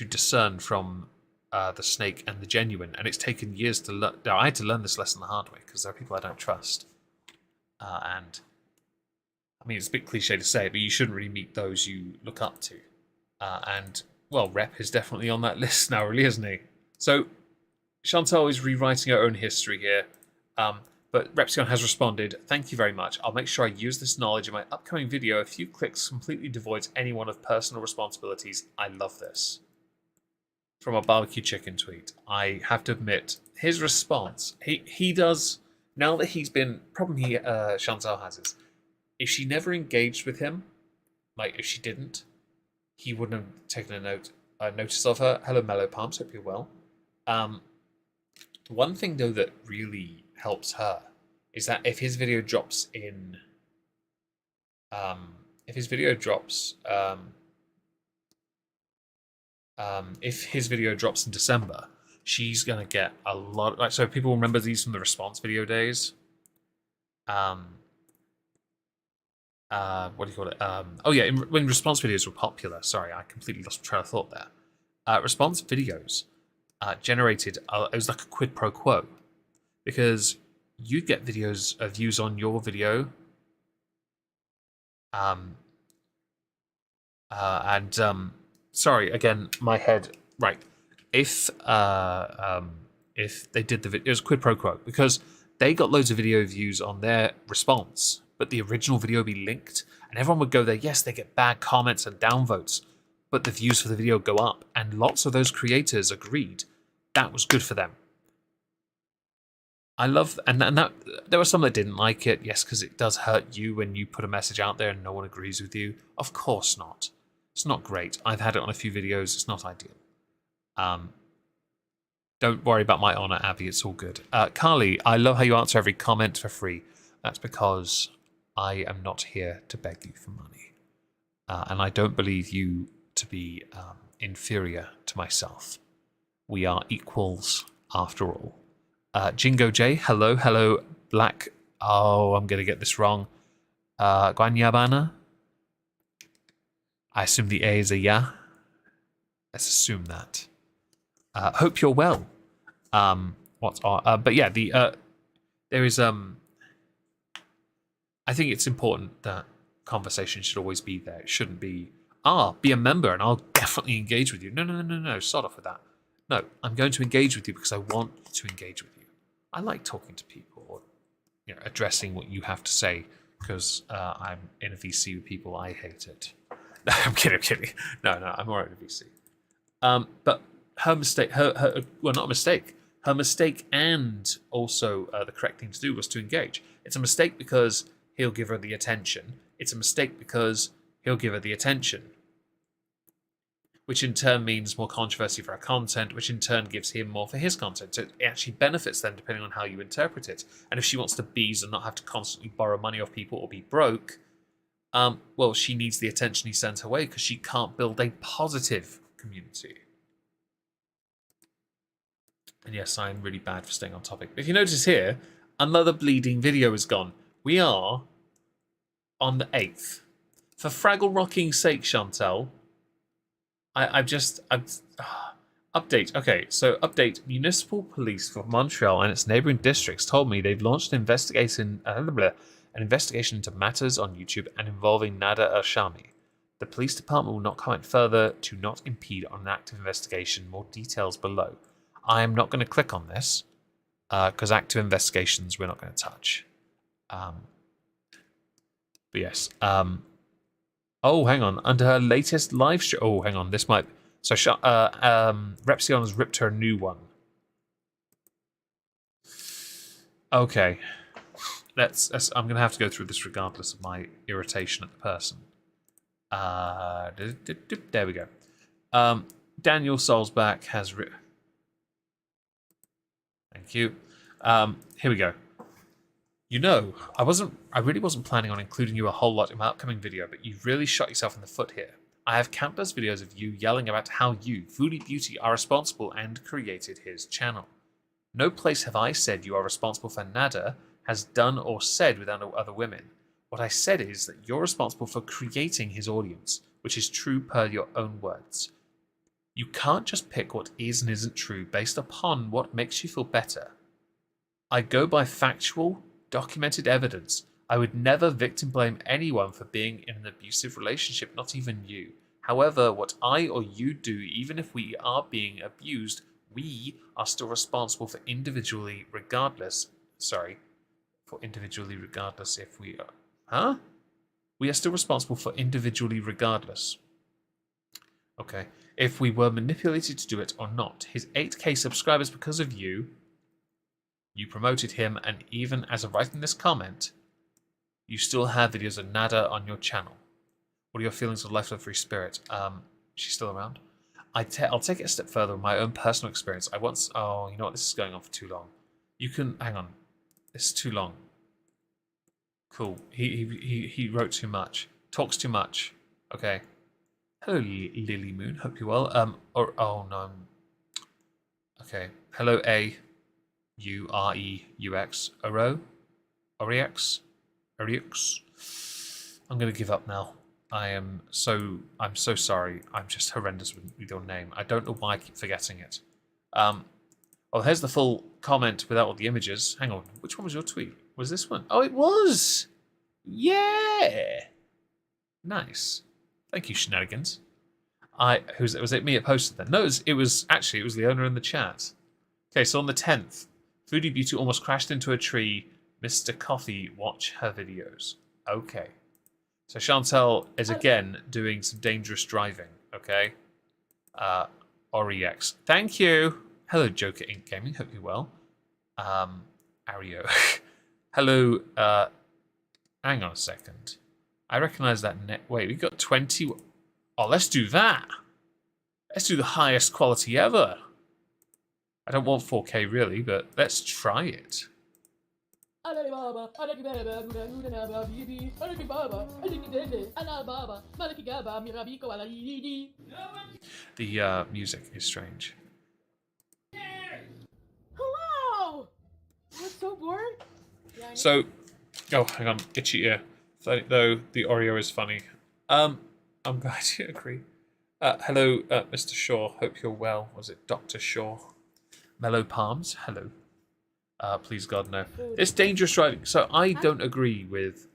discern from the snake and the genuine. And it's taken years to learn. I had to learn this lesson the hard way because there are people I don't trust. And I mean, it's a bit cliche to say, but you shouldn't really meet those you look up to. And well, Rep is definitely on that list now, really, isn't he? So Chantal is rewriting her own history here. But Repsion has responded, "Thank you very much. I'll make sure I use this knowledge in my upcoming video. A few clicks completely devoids anyone of personal responsibilities. I love this." From a barbecue chicken tweet. I have to admit, his response, he does, now that he's been, problem Chantal has is, if she never engaged with him, like if she didn't, he wouldn't have taken a notice of her. Hello, Mellow Palms, hope you're well. One thing though that really helps her is that if his video drops in December, she's gonna get a lot. Like, so people remember these from the response video days. What do you call it? Oh yeah, when response videos were popular. Sorry, I completely lost trail of thought there. Response videos generated. It was like a quid pro quo, because you get views on your video, sorry, again, my head. Right, if they did it was quid pro quo because they got loads of video views on their response, but the original video would be linked, and everyone would go there. Yes, they get bad comments and downvotes, but the views for the video go up, and lots of those creators agreed that was good for them. I love, and that there were some that didn't like it, yes, because it does hurt you when you put a message out there and no one agrees with you. Of course not. It's not great. I've had it on a few videos. It's not ideal. Don't worry about my honor, Abby. It's all good. Carly, I love how you answer every comment for free. That's because I am not here to beg you for money. And I don't believe you to be inferior to myself. We are equals after all. Jingo J, hello, Black. Oh, I'm going to get this wrong. Guanyabana? I assume the A is a ya. Let's assume that. Hope you're well. But yeah, there is I think it's important that conversation should always be there. It shouldn't be, be a member and I'll definitely engage with you. No. Start off with that. No, I'm going to engage with you because I want to engage with you. I like talking to people, or addressing what you have to say, because I'm in a VC with people. I hate it. No, I'm kidding. No, I'm alright with VC. But her mistake, not a mistake. Her mistake, and also the correct thing to do was to engage. It's a mistake because he'll give her the attention. It's a mistake because he'll give her the attention, which in turn means more controversy for her content, which in turn gives him more for his content. So it actually benefits them depending on how you interpret it. And if she wants to bees and not have to constantly borrow money off people or be broke, well, she needs the attention he sends her way because she can't build a positive community. And yes, I'm really bad for staying on topic. If you notice here, another bleeding video is gone. We are on the 8th. For Fraggle Rocking's sake, Chantal, update. Okay, so update. Municipal police for Montreal and its neighboring districts told me they've launched an investigation into matters on YouTube and involving Nada El-Shami. The police department will not comment further to not impede on an active investigation. More details below. I am not going to click on this because active investigations we're not going to touch. But yes. Oh, hang on. Under her latest live stream. Oh, hang on. This might. So, Repsion has ripped her new one. Okay. I'm gonna have to go through this regardless of my irritation at the person. There we go. Daniel Solsback has. Thank you. Here we go. You know, I really wasn't planning on including you a whole lot in my upcoming video, but you've really shot yourself in the foot here. I have countless videos of you yelling about how you, Foodie Beauty, are responsible and created his channel. No place have I said you are responsible for nada has done or said with other women. What I said is that you're responsible for creating his audience, which is true per your own words. You can't just pick what is and isn't true based upon what makes you feel better. I go by factual, documented evidence. I would never victim blame anyone for being in an abusive relationship, not even you. However, what I or you do, even if we are being abused, we are still responsible for individually regardless if we are. Huh? We are still responsible for individually regardless. Okay. If we were manipulated to do it or not. His 8K subscribers because of you. You promoted him, and even as of writing this comment, you still have videos of nada on your channel. What are your feelings of Life of Free Spirit? She's still around. I'll take it a step further. My own personal experience. Oh, you know what? This is going on for too long. You can hang on. This is too long. Cool. He wrote too much. Talks too much. Okay. Hello, Lily Moon. Hope you're well. Oh no. Okay. Hello, A. Ureux. Orex. I'm gonna give up now. I'm so sorry. I'm just horrendous with your name. I don't know why I keep forgetting it. Oh, here's the full comment without all the images. Hang on. Which one was your tweet? Was this one? Oh, it was. Yeah. Nice. Thank you, Shenanigans. Was it me that posted that? No, it was the owner in the chat. Okay, so on the 10th, Foodie Beauty almost crashed into a tree. Mr. Coffee, watch her videos. Okay. So Chantel is again doing some dangerous driving. Okay. Orex. Thank you. Hello, Joker Inc. Gaming. Hope you're well. Ario. Hello. Hang on a second. I recognize that Wait, we got 20. Oh, let's do that. Let's do the highest quality ever. I don't want 4K really, but let's try it. The music is strange. Hello! That's so bored. So, oh, hang on, itchy ear. Though the Oreo is funny. I'm glad you agree. Hello, Mr. Shaw. Hope you're well. Was it Dr. Shaw? Mellow Palms. Hello. Please God no. It's dangerous driving. So I don't agree with.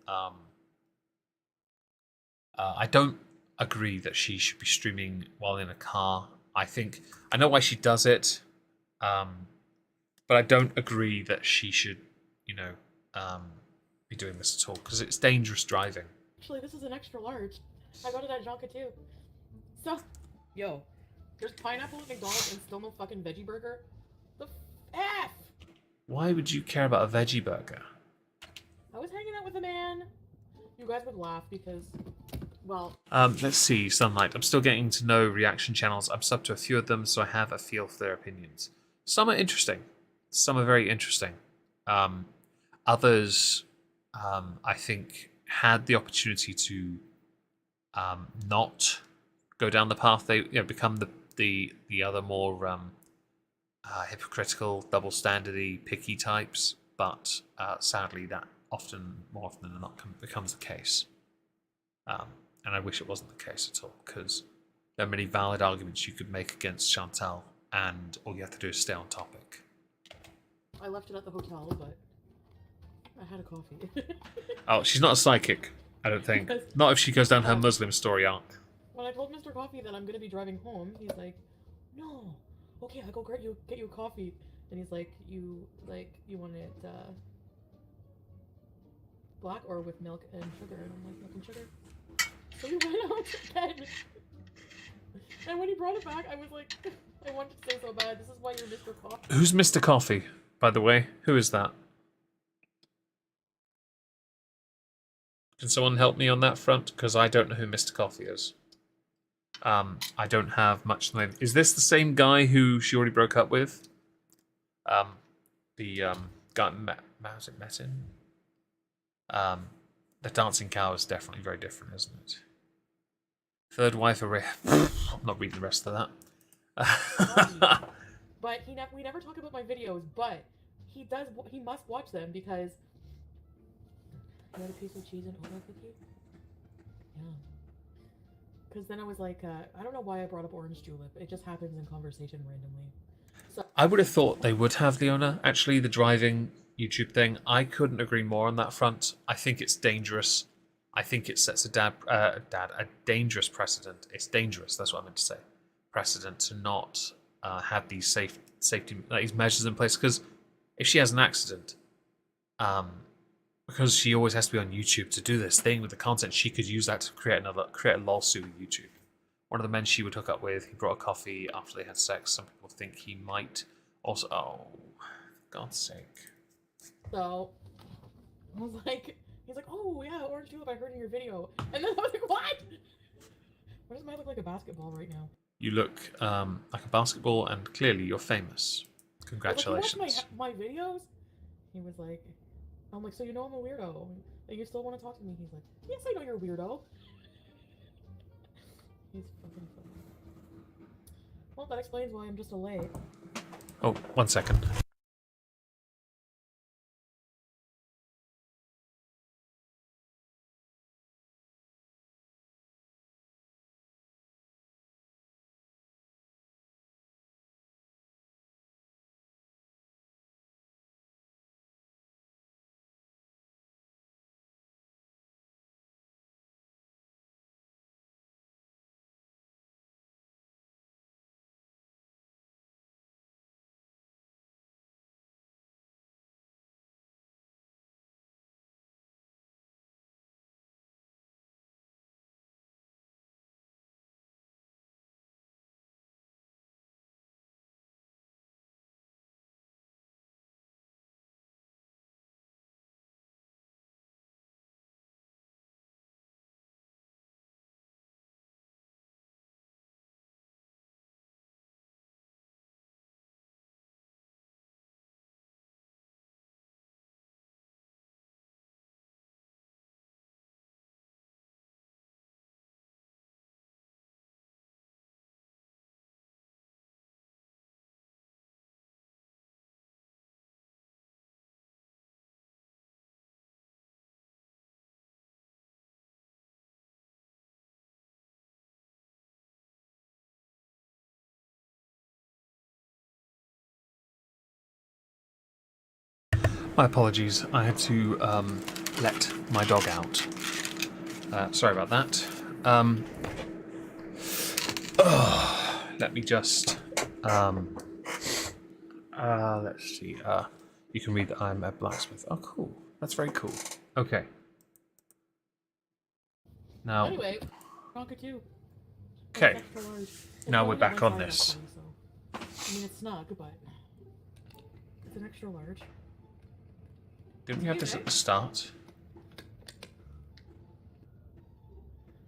I don't agree that she should be streaming while in a car. I know why she does it, but I don't agree that she should, be doing this at all because it's dangerous driving. Actually, this is an extra large. I got it at Jonka too. So, yo, there's pineapple at McDonald's and still no fucking veggie burger. The F! Why would you care about a veggie burger? I was hanging out with a man. You guys would laugh because, well... Let's see, Sunlight. I'm still getting to know reaction channels. I'm sub to a few of them, so I have a feel for their opinions. Some are interesting. Some are very interesting. Others, I think, had the opportunity to not go down the path they become the other more hypocritical, double standardy, picky types, but sadly that more often than not becomes the case. And I wish it wasn't the case at all, because there are many valid arguments you could make against Chantal, and all you have to do is stay on topic. I left it at the hotel, but I had a coffee. Oh, she's not a psychic, I don't think. Not if she goes down her Muslim story arc. When I told Mr. Coffee that I'm gonna be driving home, he's like, "No, okay, I'll go get you a coffee." And he's like, "You want it black or with milk and sugar? And I'm like, milk and sugar. So we went out to bed. And when he brought it back, I was like, I wanted to say so bad, this is why you're Mr. Coffee. Who's Mr. Coffee, by the way? Who is that? Can someone help me on that front? Because I don't know who Mr. Coffee is. I don't have much name. Is this the same guy who she already broke up with? The guy, was it Metin? The dancing cow is definitely very different, isn't it? Third wife of I'm not reading the rest of that. But we never talk about my videos, but he must watch them because you had a piece of cheese and Oreo cookie? Yeah. Because then I was like, I don't know why I brought up orange julep. It just happens in conversation randomly. So I would have thought they would have, Leona. Actually, the driving YouTube thing, I couldn't agree more on that front. I think it's dangerous. I think it sets a dangerous precedent. It's dangerous, that's what I meant to say. Precedent to not have these safety these measures in place. Because if she has an accident, because she always has to be on YouTube to do this thing with the content, she could use that to create a lawsuit with YouTube. One of the men she would hook up with, he brought a coffee after they had sex. Some people think he might also. Oh, for God's sake. So I was like, he's like, oh yeah, orange julep, I heard in your video. And then I was like, what? Why does mine look like a basketball right now? You look like a basketball, and clearly you're famous. Congratulations. Like, you watch my videos? He was like, I'm like, so you know I'm a weirdo. Like, you still want to talk to me? He's like, yes, I know you're a weirdo. He's fucking funny. Well, that explains why I'm just a late. Oh, 1 second. My apologies. I had to let my dog out. Sorry about that. Let me just. Let's see. You can read that I'm a blacksmith. Oh, cool. That's very cool. Okay. Now. Anyway, Ronka 2. Okay. Extra large. It's Now only we're back one on size, this. actually, so. I mean, it's snug, but it's an extra large. Didn't we have this at the start?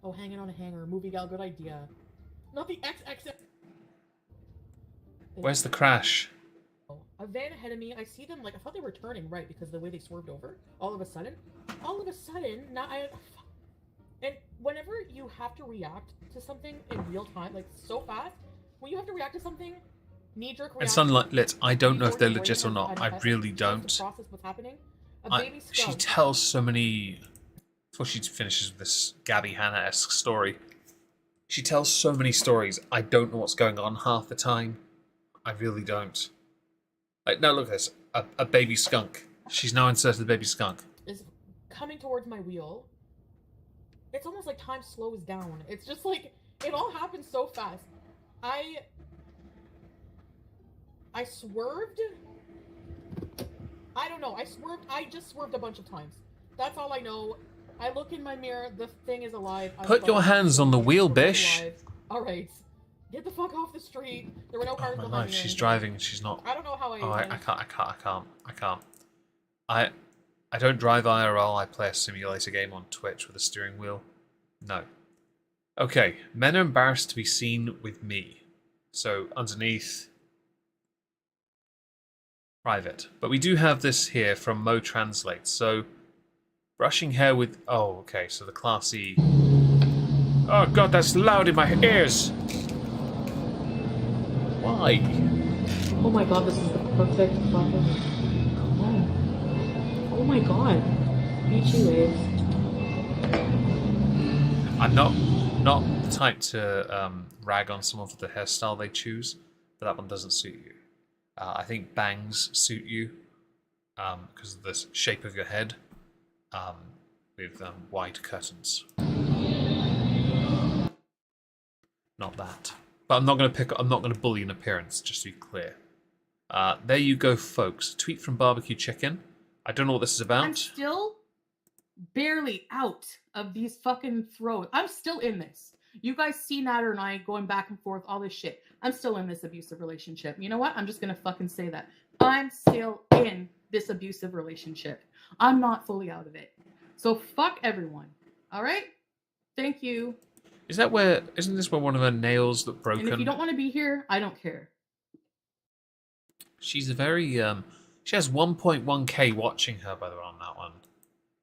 Oh, hanging on a hanger. Movie gal, good idea. Not the XX. Where's the crash? A van ahead of me. I see them like I thought they were turning right because of the way they swerved over. All of a sudden, now and whenever you have to react to something in real time, like so fast, when you have to react to something, knee-jerk reaction. And Sunlit, I don't know if they're legit or not. I really don't. Process what's happening. She tells so many. Before she finishes with this Gabby Hanna-esque story, she tells so many stories. I don't know what's going on half the time. I really don't. Like, now look at this. A baby skunk. She's now inserted the baby skunk. Is coming towards my wheel. It's almost like time slows down. It's just like it all happens so fast. I swerved. I don't know. I just swerved a bunch of times. That's all I know. I look in my mirror. The thing is alive. Put your hands on the wheel, bish. All right. Get the fuck off the street. There were no cars Oh my behind life, me or she's anything. driving and she's not. I don't know how I Oh, I even- can't. I don't drive IRL, I play a simulator game on Twitch with a steering wheel. No. Okay, men are embarrassed to be seen with me. So, underneath... private. But we do have this here from Mo Translate. So, brushing hair with... Oh, okay, so the classy... Oh god, that's loud in my ears! Why? Oh my god, this is the perfect fucking. Oh my god. Beachy waves. I'm not the type to rag on someone for the hairstyle they choose, but that one doesn't suit you. I think bangs suit you because of the shape of your head with wide curtains. Not that. But I'm not going to bully an appearance, just to be clear. There you go, folks. A tweet from Barbecue Chicken. I don't know what this is about. I'm still barely out of these fucking throws. I'm still in this. You guys see Natter and I going back and forth, all this shit. I'm still in this abusive relationship. You know what? I'm just gonna fucking say that. I'm still in this abusive relationship. I'm not fully out of it. So fuck everyone. Alright? Thank you. Isn't this where one of her nails look broken? And if you don't want to be here, I don't care. She's a very she has 1.1k watching her, by the way, on that one.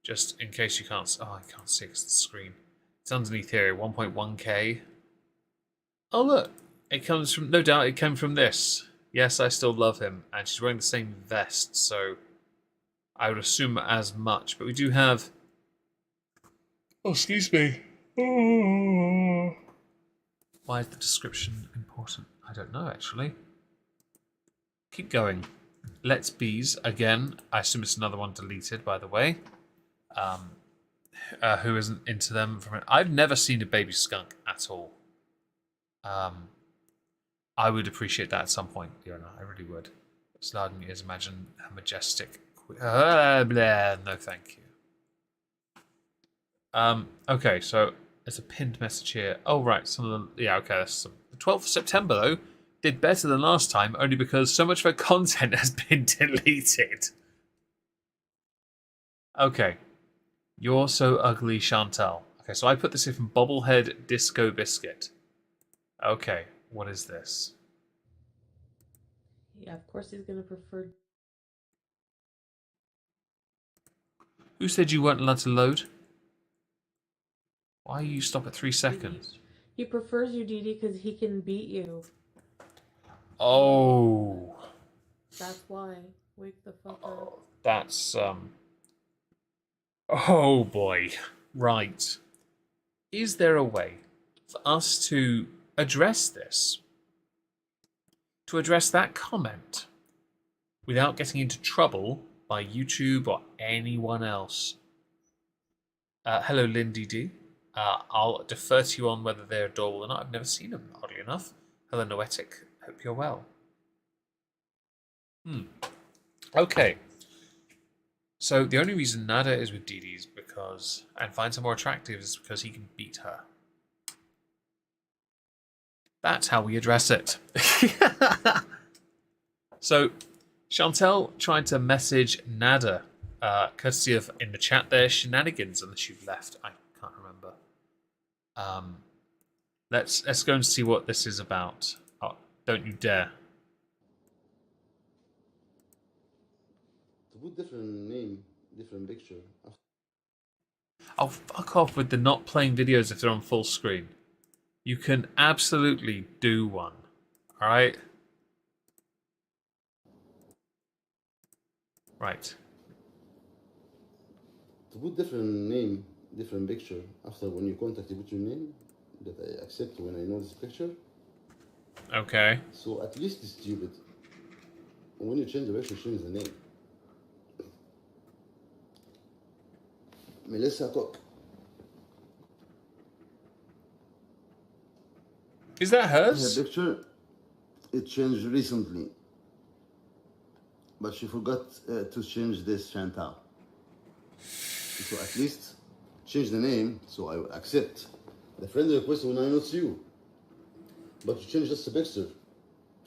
Just in case you can't I can't see it 'cause of the screen. It's underneath here, 1.1k. Oh look, it comes from, no doubt it came from this. Yes, I still love him, and she's wearing the same vest, so I would assume as much. But we do have, oh, excuse me. Why is the description important? I don't know, actually. Keep going. Let's Bees, again. I assume it's another one deleted, by the way. Who isn't into them? I've never seen a baby skunk at all. I would appreciate that at some point, Fiona. I really would. As loud in your ears, imagine a majestic... blah, no, thank you. Okay, so there's a pinned message here. Oh, right. Some of the... Yeah, okay. That's the 12th of September, though, did better than last time, only because so much of her content has been deleted. Okay. You're so ugly, Chantal. Okay, so I put this in from Bobblehead Disco Biscuit. Okay, what is this? Yeah, of course he's gonna prefer. Who said you weren't allowed to load? Why you stop at 3 seconds? He prefers you, Dee Dee, because he can beat you. Oh. That's why. Wake the fuck up. That's, Oh boy. Right. Is there a way for us to address this? To address that comment without getting into trouble by YouTube or anyone else? Hello, Lindy D. I'll defer to you on whether they're adorable or not. I've never seen them, oddly enough. Hello, Noetic. Hope you're well. Okay. So the only reason Nada is with Dee Dee is because, and finds her more attractive, is because he can beat her. That's how we address it. So, Chantel tried to message Nada, courtesy of, in the chat there, Shenanigans, unless you've left. I can't remember. Let's go and see what this is about. Oh, don't you dare. To put different name, different picture. Oh, fuck off with the not playing videos if they're on full screen. You can absolutely do one. Alright? Right. To put different name, different picture. After when you contact, you put your name that I accept when I know this picture. Okay. So at least it's stupid. When you change the picture, change the name. Melissa Cook. Is that hers? Her picture, it changed recently. But she forgot to change this Chantal. So at least change the name so I will accept the friend request when I know it's you. But you change just the picture.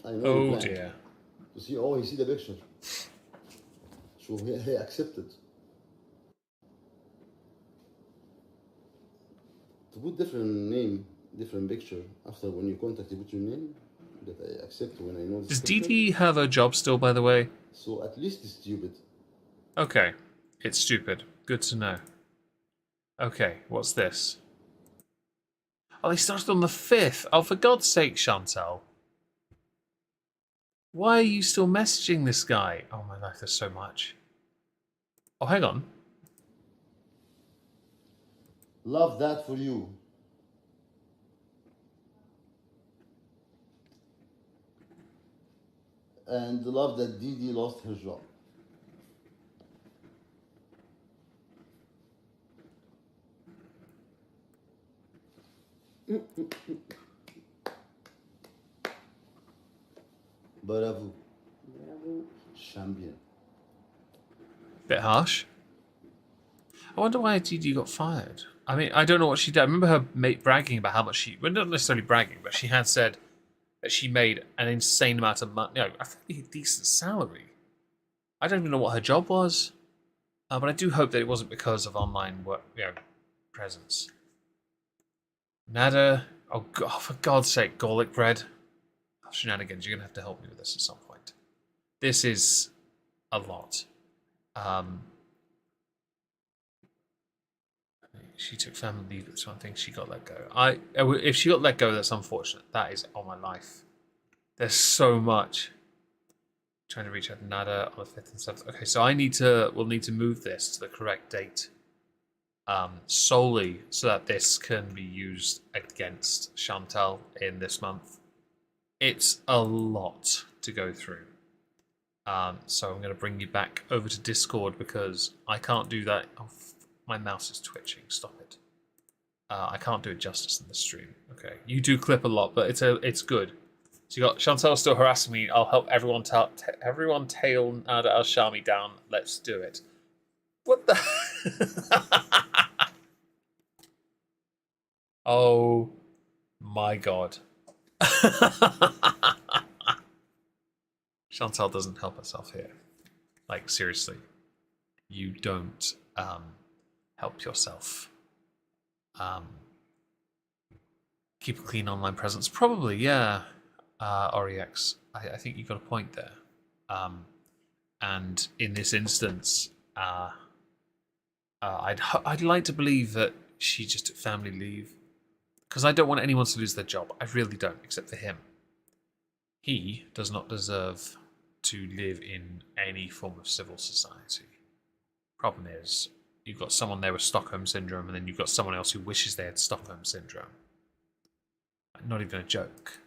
I know you Oh plan. dear. You see, oh, he see the picture. So he accepted. To put different name, different picture, after when you contact, you put your name, that I accept when I know this Does picture. Dee Dee have a job still, by the way? So at least it's stupid. Okay. It's stupid. Good to know. Okay, what's this? Oh, they started on the 5th. Oh, for God's sake, Chantal. Why are you still messaging this guy? Oh my life, there's so much. Oh, hang on. Love that for you. And love that Didi lost her job. Bravo. Bravo. Champion. Bit harsh. I wonder why Didi got fired. I mean, I don't know what she did. I remember her mate bragging about how much she... Well, not necessarily bragging, but she had said that she made an insane amount of money. You know, a fairly decent salary. I don't even know what her job was. But I do hope that it wasn't because of online work, presence. Nada. Oh, God, for God's sake, garlic bread. Oh, shenanigans, you're going to have to help me with this at some point. This is a lot. She took family leave. That's one thing. She got let go. If she got let go, that's unfortunate. That is on my life. There's so much. Trying to reach out to Nada on the 5th and 7th. Okay, so we'll need to move this to the correct date. Solely so that this can be used against Chantal in this month. It's a lot to go through. So I'm going to bring you back over to Discord because I can't do that. Oh, my mouse is twitching. Stop it. I can't do it justice in the stream. Okay, you do clip a lot, but it's good. So you got Chantal still harassing me. I'll help everyone tail Nada Al Shami down. Let's do it. What the? Oh my God. Chantal doesn't help herself here. Like, seriously. You don't help yourself. Keep a clean online presence. Probably, yeah. Oriex, I think you've got a point there. And in this instance, I'd like to believe that she just took family leave. Because I don't want anyone to lose their job. I really don't, except for him. He does not deserve to live in any form of civil society. Problem is, you've got someone there with Stockholm Syndrome, and then you've got someone else who wishes they had Stockholm Syndrome. Not even a joke.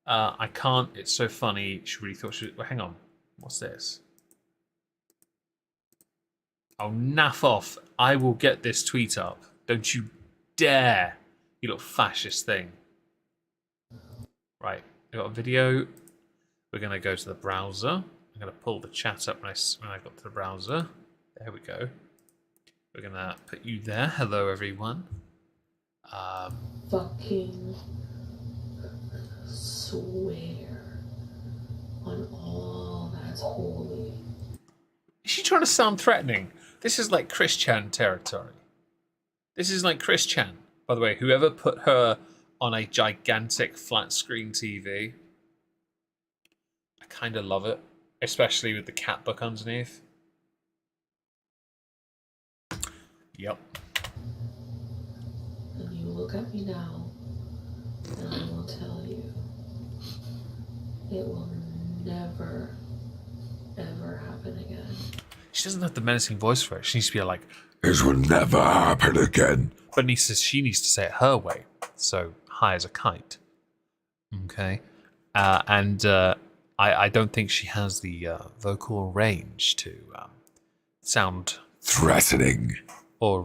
I can't. It's so funny. She really thought she... Well, hang on. What's this? Oh, naff off. I will get this tweet up. Don't you dare. You little fascist thing. Right. I got a video. We're going to go to the browser. I'm going to pull the chat up when I got to the browser. There we go. We're going to put you there. Hello, everyone. Fucking swear on all that's holy. Is she trying to sound threatening? This is like Chris Chan territory. This is like Chris Chan. By the way, whoever put her on a gigantic flat screen TV, I kind of love it, especially with the cat book underneath. Yep. And you look at me now, and I will tell you, it will never, ever happen again. She doesn't have the menacing voice for it. She needs to be like, It will never happen again. but she needs to say it her way. So high as a kite. Okay. I don't think she has the vocal range to sound Threatening. or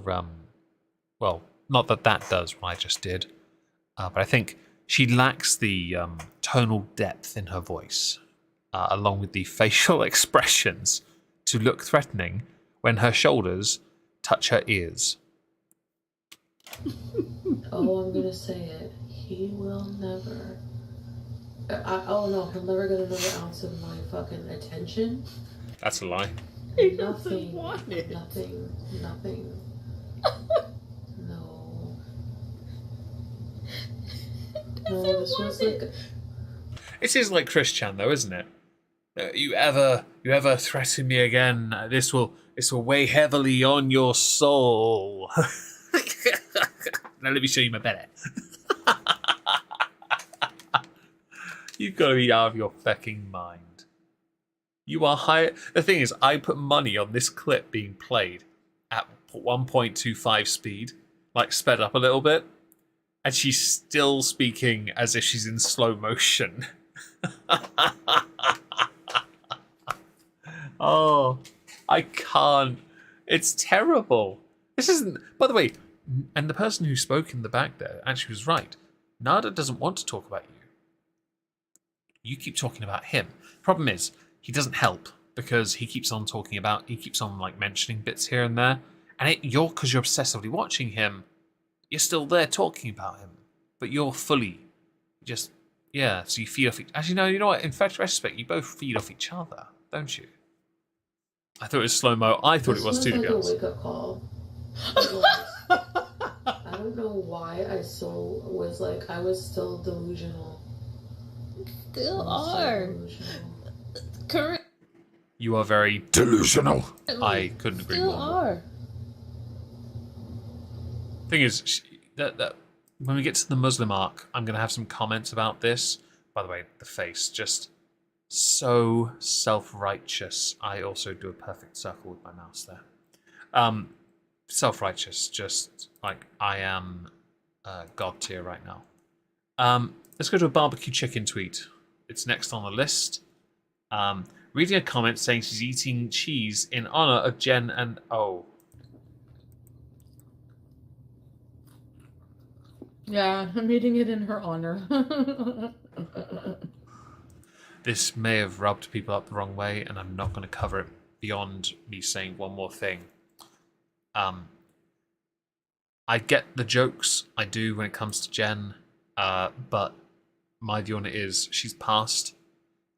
well, not that does what I just did, but I think she lacks the tonal depth in her voice, along with the facial expressions to look threatening when her shoulders touch her ears. Oh, I'm gonna say it. He will never. Oh no, he'll never get another ounce of my fucking attention. That's a lie. He doesn't want it. Nothing. No. No, this was like. It is like Chris Chan, though, isn't it? You ever threaten me again? This will weigh heavily on your soul. Now let me show you my belly. You've got to be out of your fucking mind. You are high. The thing is, I put money on this clip being played at 1.25 speed, like sped up a little bit, and she's still speaking as if she's in slow motion. Oh, I can't. It's terrible. This isn't. By the way, and the person who spoke in the back there actually was right. Nada doesn't want to talk about you. You keep talking about him. Problem is, he doesn't help because he keeps on like mentioning bits here and there, and because you're obsessively watching him, you're still there talking about him, but you're fully just So you feed off each. Actually, no. You know what? In retrospect, you both feed off each other, don't you? I thought it was slow mo. I thought it was too. This To was be like a honest. wake-up call. I don't know why I was still delusional. Still are. Current. You are very Delusional. I couldn't agree Still more. are. Thing is, that when we get to the Muslim arc, I'm going to have some comments about this. By the way, the face, just so self-righteous. I also do a perfect circle with my mouse there. Self-righteous, just like I am God tier right now. Let's go to a barbecue chicken tweet. It's next on the list. Reading a comment saying she's eating cheese in honor of Jen and O. Yeah, I'm eating it in her honor. This may have rubbed people up the wrong way, and I'm not going to cover it beyond me saying one more thing. I get the jokes, I do, when it comes to Jen, but my view on it is she's past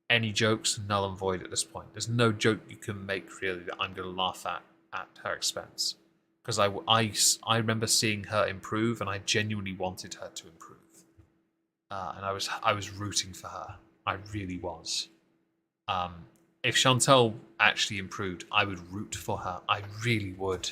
any jokes, null and void at this point. There's no joke you can make, really, that I'm going to laugh at her expense. Because I remember seeing her improve, and I genuinely wanted her to improve. And I was rooting for her. I really was. If Chantel actually improved, I would root for her. I really would.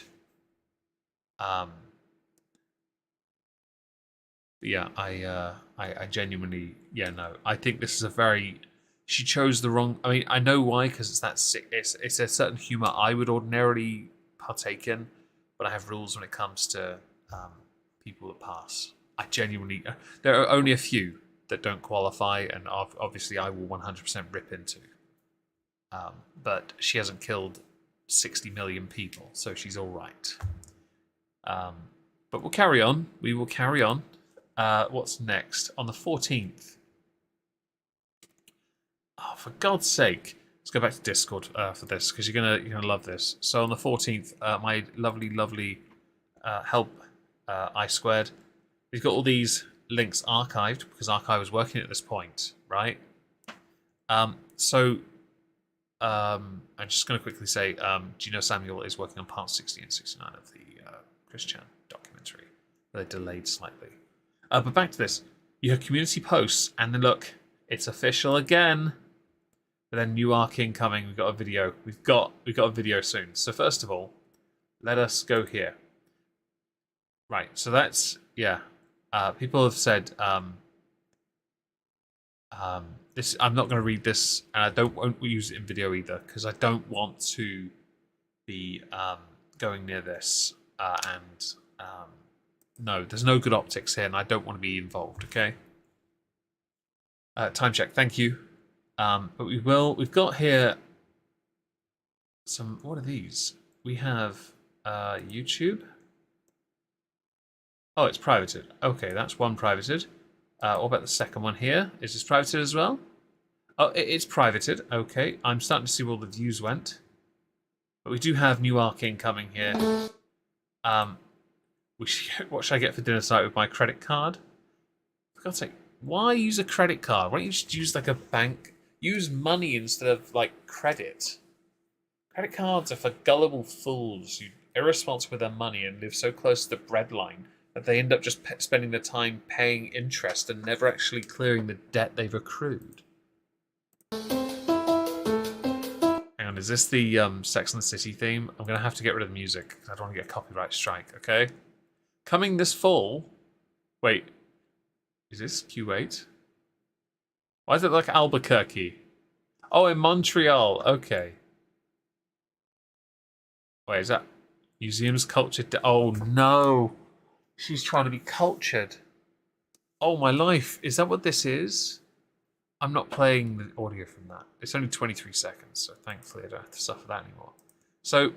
Yeah, I genuinely, no. I think this is a very. She chose the wrong. I mean, I know why, because it's that sick. It's a certain humor I would ordinarily partake in, but I have rules when it comes to people that pass. I genuinely. There are only a few that don't qualify, and obviously I will 100% rip into. But she hasn't killed 60 million people, so she's all right. But we'll carry on. We will carry on. What's next? On the 14th. Oh, for God's sake. Let's go back to Discord for this, because you're gonna love this. So on the 14th, my lovely help I Squared. We've got all these links archived, because Archive was working at this point, right? I'm just going to quickly say, Gino Samuel is working on part 60 and 69 of the Chris Chan documentary. They're delayed slightly. But back to this. You have community posts, and then look, it's official again. But then new arc incoming. We've got a video. We've got a video soon. So first of all, let us go here. Right. So that's people have said this. I'm not going to read this, and won't use it in video either, because I don't want to be going near this. No, there's no good optics here, and I don't want to be involved. Okay. Time check. Thank you. But we will. We've got here some. What are these? We have YouTube. Oh, it's privated. Okay, that's one privated. What about the second one here? Is this privated as well? Oh, it's privated. Okay, I'm starting to see where all the views went. But we do have new arc incoming here. What should I get for dinner tonight with my credit card? For God's sake, why use a credit card? Why don't you just use like a bank? Use money instead of like credit. Credit cards are for gullible fools who are irresponsible with their money and live so close to the breadline that they end up just spending their time paying interest and never actually clearing the debt they've accrued. Hang on, is this the Sex and the City theme? I'm going to have to get rid of the music because I don't want to get a copyright strike, okay? Coming this fall... Wait. Is this Q8? Why is it like Albuquerque? Oh, in Montreal. Okay. Wait, is that... Museums cultured... Oh, no. She's trying to be cultured. Oh, my life. Is that what this is? I'm not playing the audio from that. It's only 23 seconds, so thankfully I don't have to suffer that anymore. So,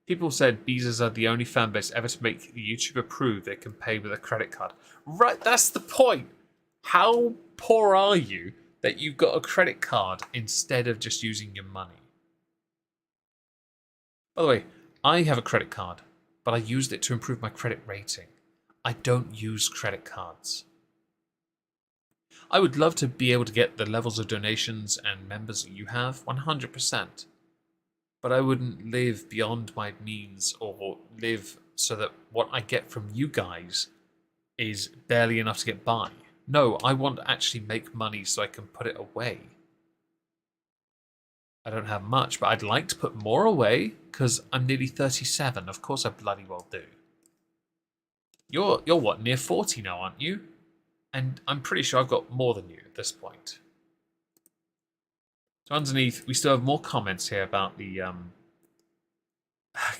people said Beezers are the only fan base ever to make the YouTuber prove they can pay with a credit card. Right, that's the point. How poor are you that you've got a credit card instead of just using your money? By the way, I have a credit card, but I used it to improve my credit rating. I don't use credit cards. I would love to be able to get the levels of donations and members that you have, 100%. But I wouldn't live beyond my means or live so that what I get from you guys is barely enough to get by. No, I want to actually make money so I can put it away. I don't have much, but I'd like to put more away because I'm nearly 37. Of course I bloody well do. You're what, near 40 now, aren't you? And I'm pretty sure I've got more than you at this point. So underneath, we still have more comments here about the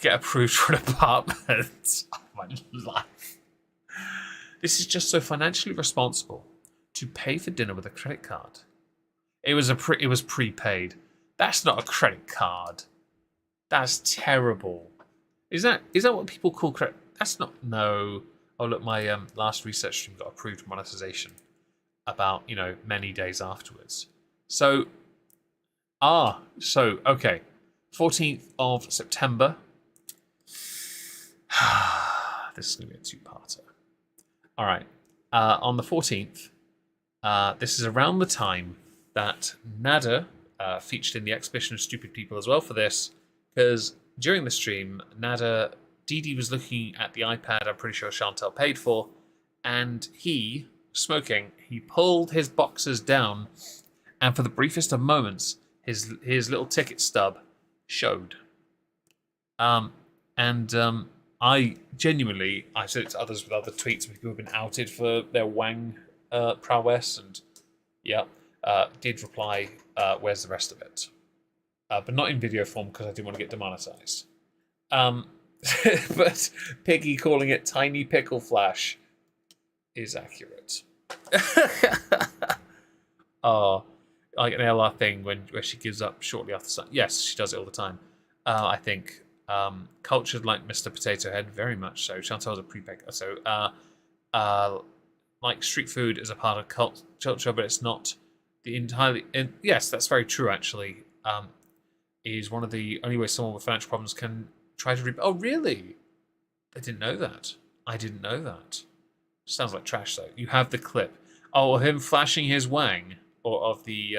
get approved for an apartment. Oh, my life. This is just so financially responsible to pay for dinner with a credit card. It was prepaid. That's not a credit card. That's terrible. Is that what people call credit? That's not, no. Oh look, my last research stream got approved for monetization about, many days afterwards. So, okay. 14th of September. This is going to be a two-parter. All right. On the 14th, this is around the time that Nada featured in the Exhibition of Stupid People as well for this, because during the stream, Dee was looking at the iPad I'm pretty sure Chantal paid for, and he, smoking, he pulled his boxers down, and for the briefest of moments, his little ticket stub showed. I genuinely, I've said it to others with other tweets, people who've been outed for their wang prowess, and did reply, where's the rest of it? But not in video form because I didn't want to get demonetized. But Piggy calling it Tiny Pickle Flash is accurate. Oh, like an LR thing where she gives up shortly after sun. Yes, she does it all the time. I think cultured like Mr. Potato Head, very much so. Chantal's a pre-picker. So, like street food is a part of culture, but it's not the entirely. Yes, that's very true. Actually, is one of the only ways someone with financial problems can try to. Oh, really? I didn't know that. I didn't know that. Sounds like trash, though. You have the clip. Oh, him flashing his wang, or of the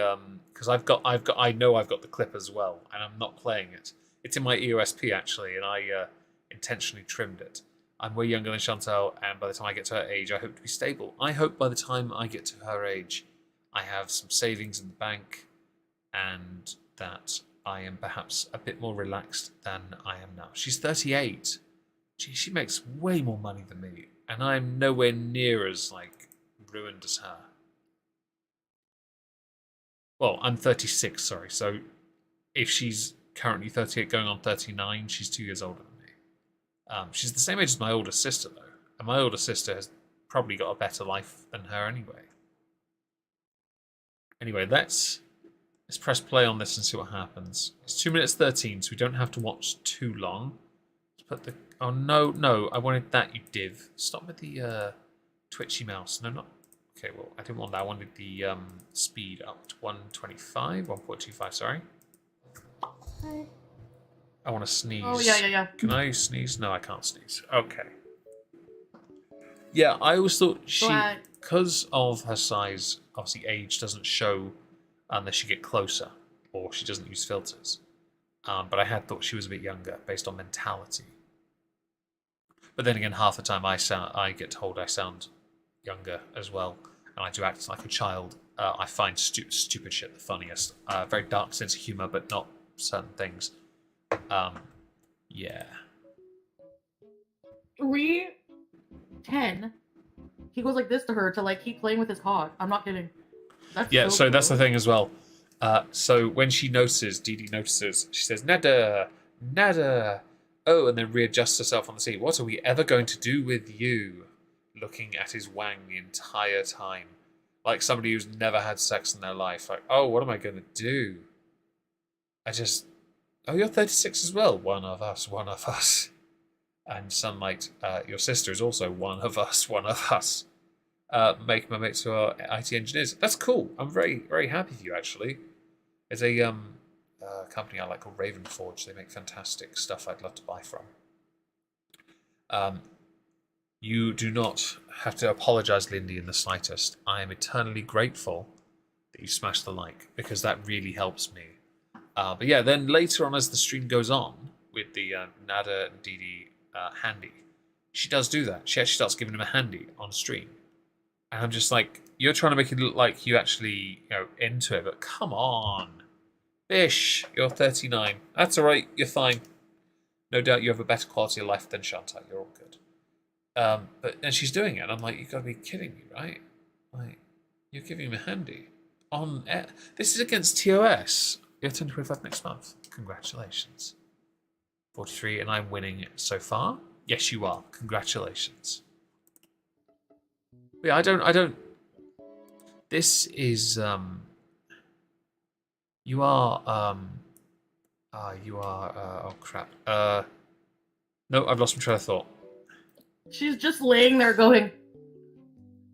because I know I've got the clip as well, and I'm not playing it. It's in my EOSP actually, and I intentionally trimmed it. I'm way younger than Chantal, and by the time I get to her age, I hope to be stable. I hope by the time I get to her age, I have some savings in the bank, and that I am perhaps a bit more relaxed than I am now. She's 38. She makes way more money than me, and I'm nowhere near as ruined as her. Well, I'm 36, sorry. So if she's currently 38 going on 39, she's 2 years older than me. She's the same age as my older sister, though. And my older sister has probably got a better life than her anyway. Anyway, let's press play on this and see what happens. It's 2 minutes 13, so we don't have to watch too long. Let's put the... Oh, no, I wanted that, you div. Stop with the twitchy mouse. No, not... Okay, well, I didn't want that. I wanted the speed up to 125, 1.25, sorry. Hi. I want to sneeze. Oh, yeah. Can I sneeze? No, I can't sneeze. Okay. Yeah, I always thought because of her size, obviously age doesn't show unless you get closer, or she doesn't use filters. But I had thought she was a bit younger based on mentality. But then again, half the time I get told I sound younger as well, and I do act like a child. I find stupid shit the funniest. Very dark sense of humor, but not certain things. Yeah. 3:10. He goes like this to her to like keep playing with his cock. I'm not kidding. That's So that's the thing as well. So when she notices, Dee Dee notices, she says, "Nada, nada." Oh, and then readjusts herself on the seat. What are we ever going to do with you? Looking at his wang the entire time. Like somebody who's never had sex in their life. Like, oh, what am I going to do? Oh, you're 36 as well. One of us, one of us. And Sunlight, your sister is also one of us, one of us. Make my mates who are IT engineers. That's cool. I'm very, very happy for you, actually. There's a company I like called Ravenforge. They make fantastic stuff I'd love to buy from. You do not have to apologize, Lindy, in the slightest. I am eternally grateful that you smashed the like, because that really helps me. But yeah, then later on as the stream goes on, with the Nada and Dee Dee handy, she does do that. She actually starts giving him a handy on stream. And I'm just like, you're trying to make it look like you actually, into it, but come on. Bish, you're 39. That's alright, you're fine. No doubt you have a better quality of life than Chantal. You're all good. But then she's doing it, and I'm like, you've got to be kidding me, right? Like, you're giving him a handy. On air. This is against TOS. You're turning 25 next month. Congratulations. 43, and I'm winning so far? Yes, you are. Congratulations. But yeah, I don't... This is, You are, oh crap. No, I've lost my train of thought. She's just laying there going,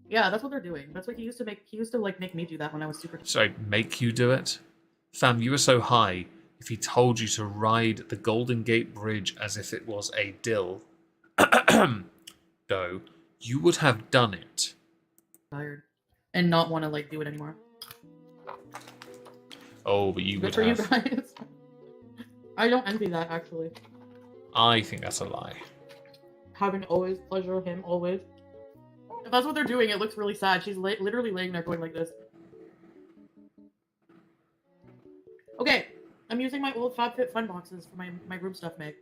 yeah, that's what they're doing. That's what he used to make me do that when I was super... Sorry, make you do it? Fam, you were so high, if he told you to ride the Golden Gate Bridge as if it was a dill, though, you would have done it. Tired. And not want to, like, do it anymore. Oh, but you Good would for have. you guys. I don't envy that, actually. I think that's a lie. Having always pleasure him, always. If that's what they're doing, it looks really sad. She's literally laying there going like this. Okay, I'm using my old FabFitFun boxes for my room stuff, Meg.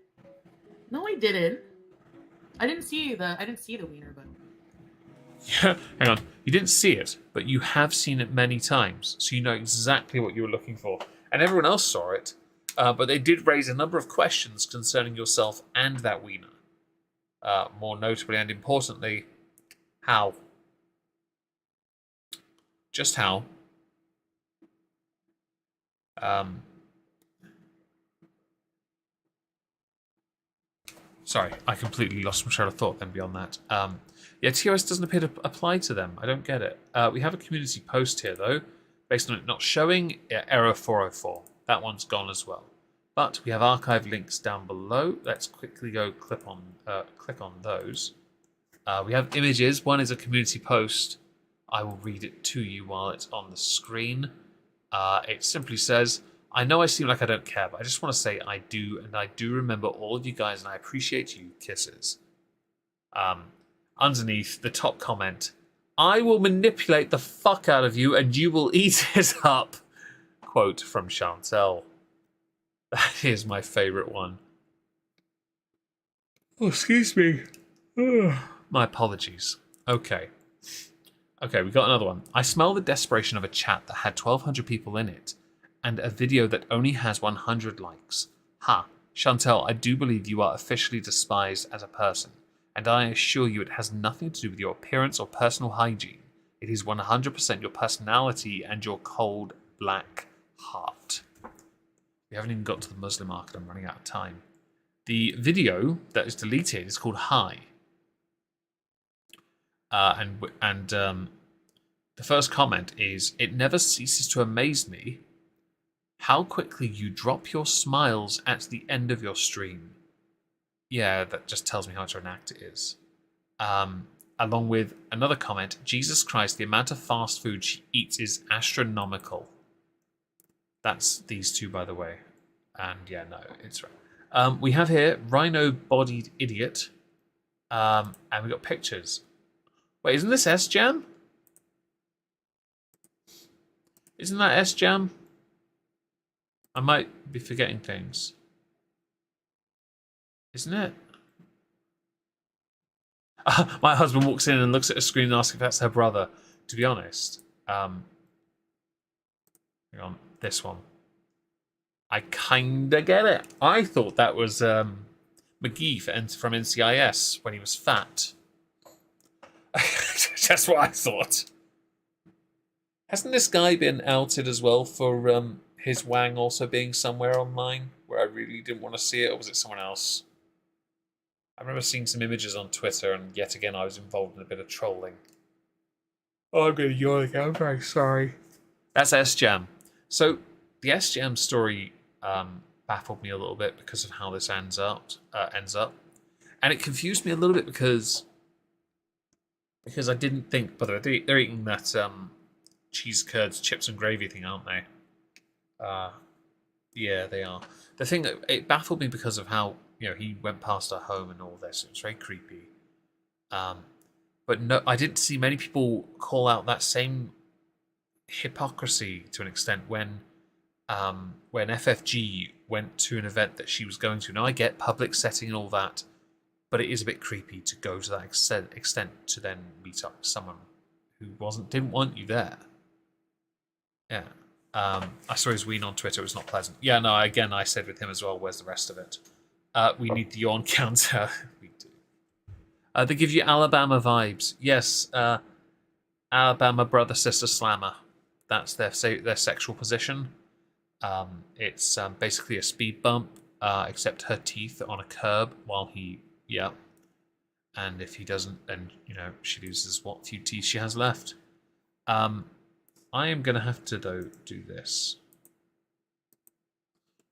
No, I didn't. I didn't see the wiener, but... Yeah, hang on. You didn't see it, but you have seen it many times, so you know exactly what you were looking for. And everyone else saw it, but they did raise a number of questions concerning yourself and that wiener. More notably and importantly, how? Just how? Sorry, I completely lost my train of thought then beyond that. Yeah, TOS doesn't appear to apply to them. I don't get it. We have a community post here, though, based on it not showing. Yeah, error 404. That one's gone as well. But we have archive links down below. Let's quickly go click on those. We have images. One is a community post. I will read it to you while it's on the screen. It simply says, I know I seem like I don't care, but I just want to say I do, and I do remember all of you guys, and I appreciate you. Kisses. Underneath the top comment, I will manipulate the fuck out of you, and you will eat it up. Quote from Chantel. That is my favourite one. Oh, excuse me. My apologies. Okay, we got another one. I smell the desperation of a chat that had 1,200 people in it, and a video that only has 100 likes. Ha, Chantel, I do believe you are officially despised as a person, and I assure you it has nothing to do with your appearance or personal hygiene. It is 100% your personality and your cold, black heart. We haven't even got to the Muslim market. I'm running out of time. The video that is deleted is called Hi. And the first comment is, it never ceases to amaze me how quickly you drop your smiles at the end of your stream. Yeah, that just tells me how much of an act it is. Along with another comment, Jesus Christ, the amount of fast food she eats is astronomical. That's these two, by the way. And yeah, no, it's right. We have here rhino-bodied idiot. And we got pictures. Wait, isn't this S-Jam? Isn't that S-Jam? I might be forgetting things. Isn't it? My husband walks in and looks at a screen and asks if that's her brother. To be honest, hang on, this one. I kinda get it. I thought that was McGee from NCIS when he was fat. That's what I thought. Hasn't this guy been outed as well for his wang also being somewhere online where I really didn't want to see it, or was it someone else? I remember seeing some images on Twitter, and yet again I was involved in a bit of trolling. Oh, I'm going to yawn again. I'm very sorry. That's S-Jam. So the S-Jam story baffled me a little bit because of how this ends up, and it confused me a little bit because I didn't think. By the way, they're eating that cheese curds, chips and gravy thing, aren't they? Yeah, they are. The thing that it baffled me because of how he went past our home and all this. It was very creepy. But no, I didn't see many people call out that same hypocrisy to an extent when FFG went to an event that she was going to. Now I get public setting and all that, but it is a bit creepy to go to that extent to then meet up with someone who didn't want you there. Yeah. I saw his ween on Twitter. It was not pleasant. Yeah, no, again, I said with him as well, where's the rest of it? We need the yawn counter. We do. They give you Alabama vibes. Yes, Alabama brother sister slammer. That's their sexual position. It's basically a speed bump, except her teeth on a curb while he, yeah. And if he doesn't, then she loses what few teeth she has left. I am gonna have to though do this.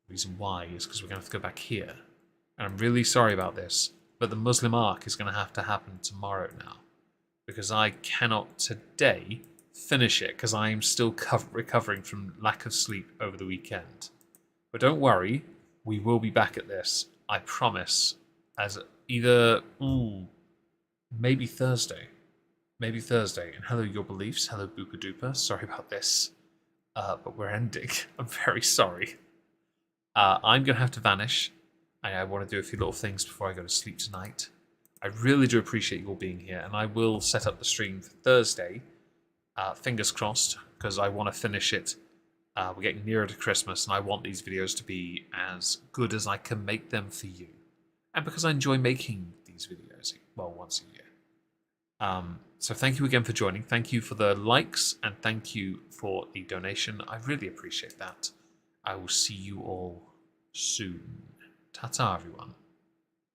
The reason why is because we're gonna have to go back here. And I'm really sorry about this, but the Muslim Ark is going to have to happen tomorrow now. Because I cannot today finish it, because I am still recovering from lack of sleep over the weekend. But don't worry, we will be back at this, I promise, as either, maybe Thursday. Maybe Thursday. And hello, Your Beliefs. Hello, Boopa Doopa. Sorry about this. But we're ending. I'm very sorry. I'm going to have to vanish. I want to do a few little things before I go to sleep tonight. I really do appreciate you all being here, and I will set up the stream for Thursday. Fingers crossed, because I want to finish it. We're getting nearer to Christmas, and I want these videos to be as good as I can make them for you. And because I enjoy making these videos, well, once a year. So thank you again for joining. Thank you for the likes, and thank you for the donation. I really appreciate that. I will see you all soon. Ta-ta, everyone.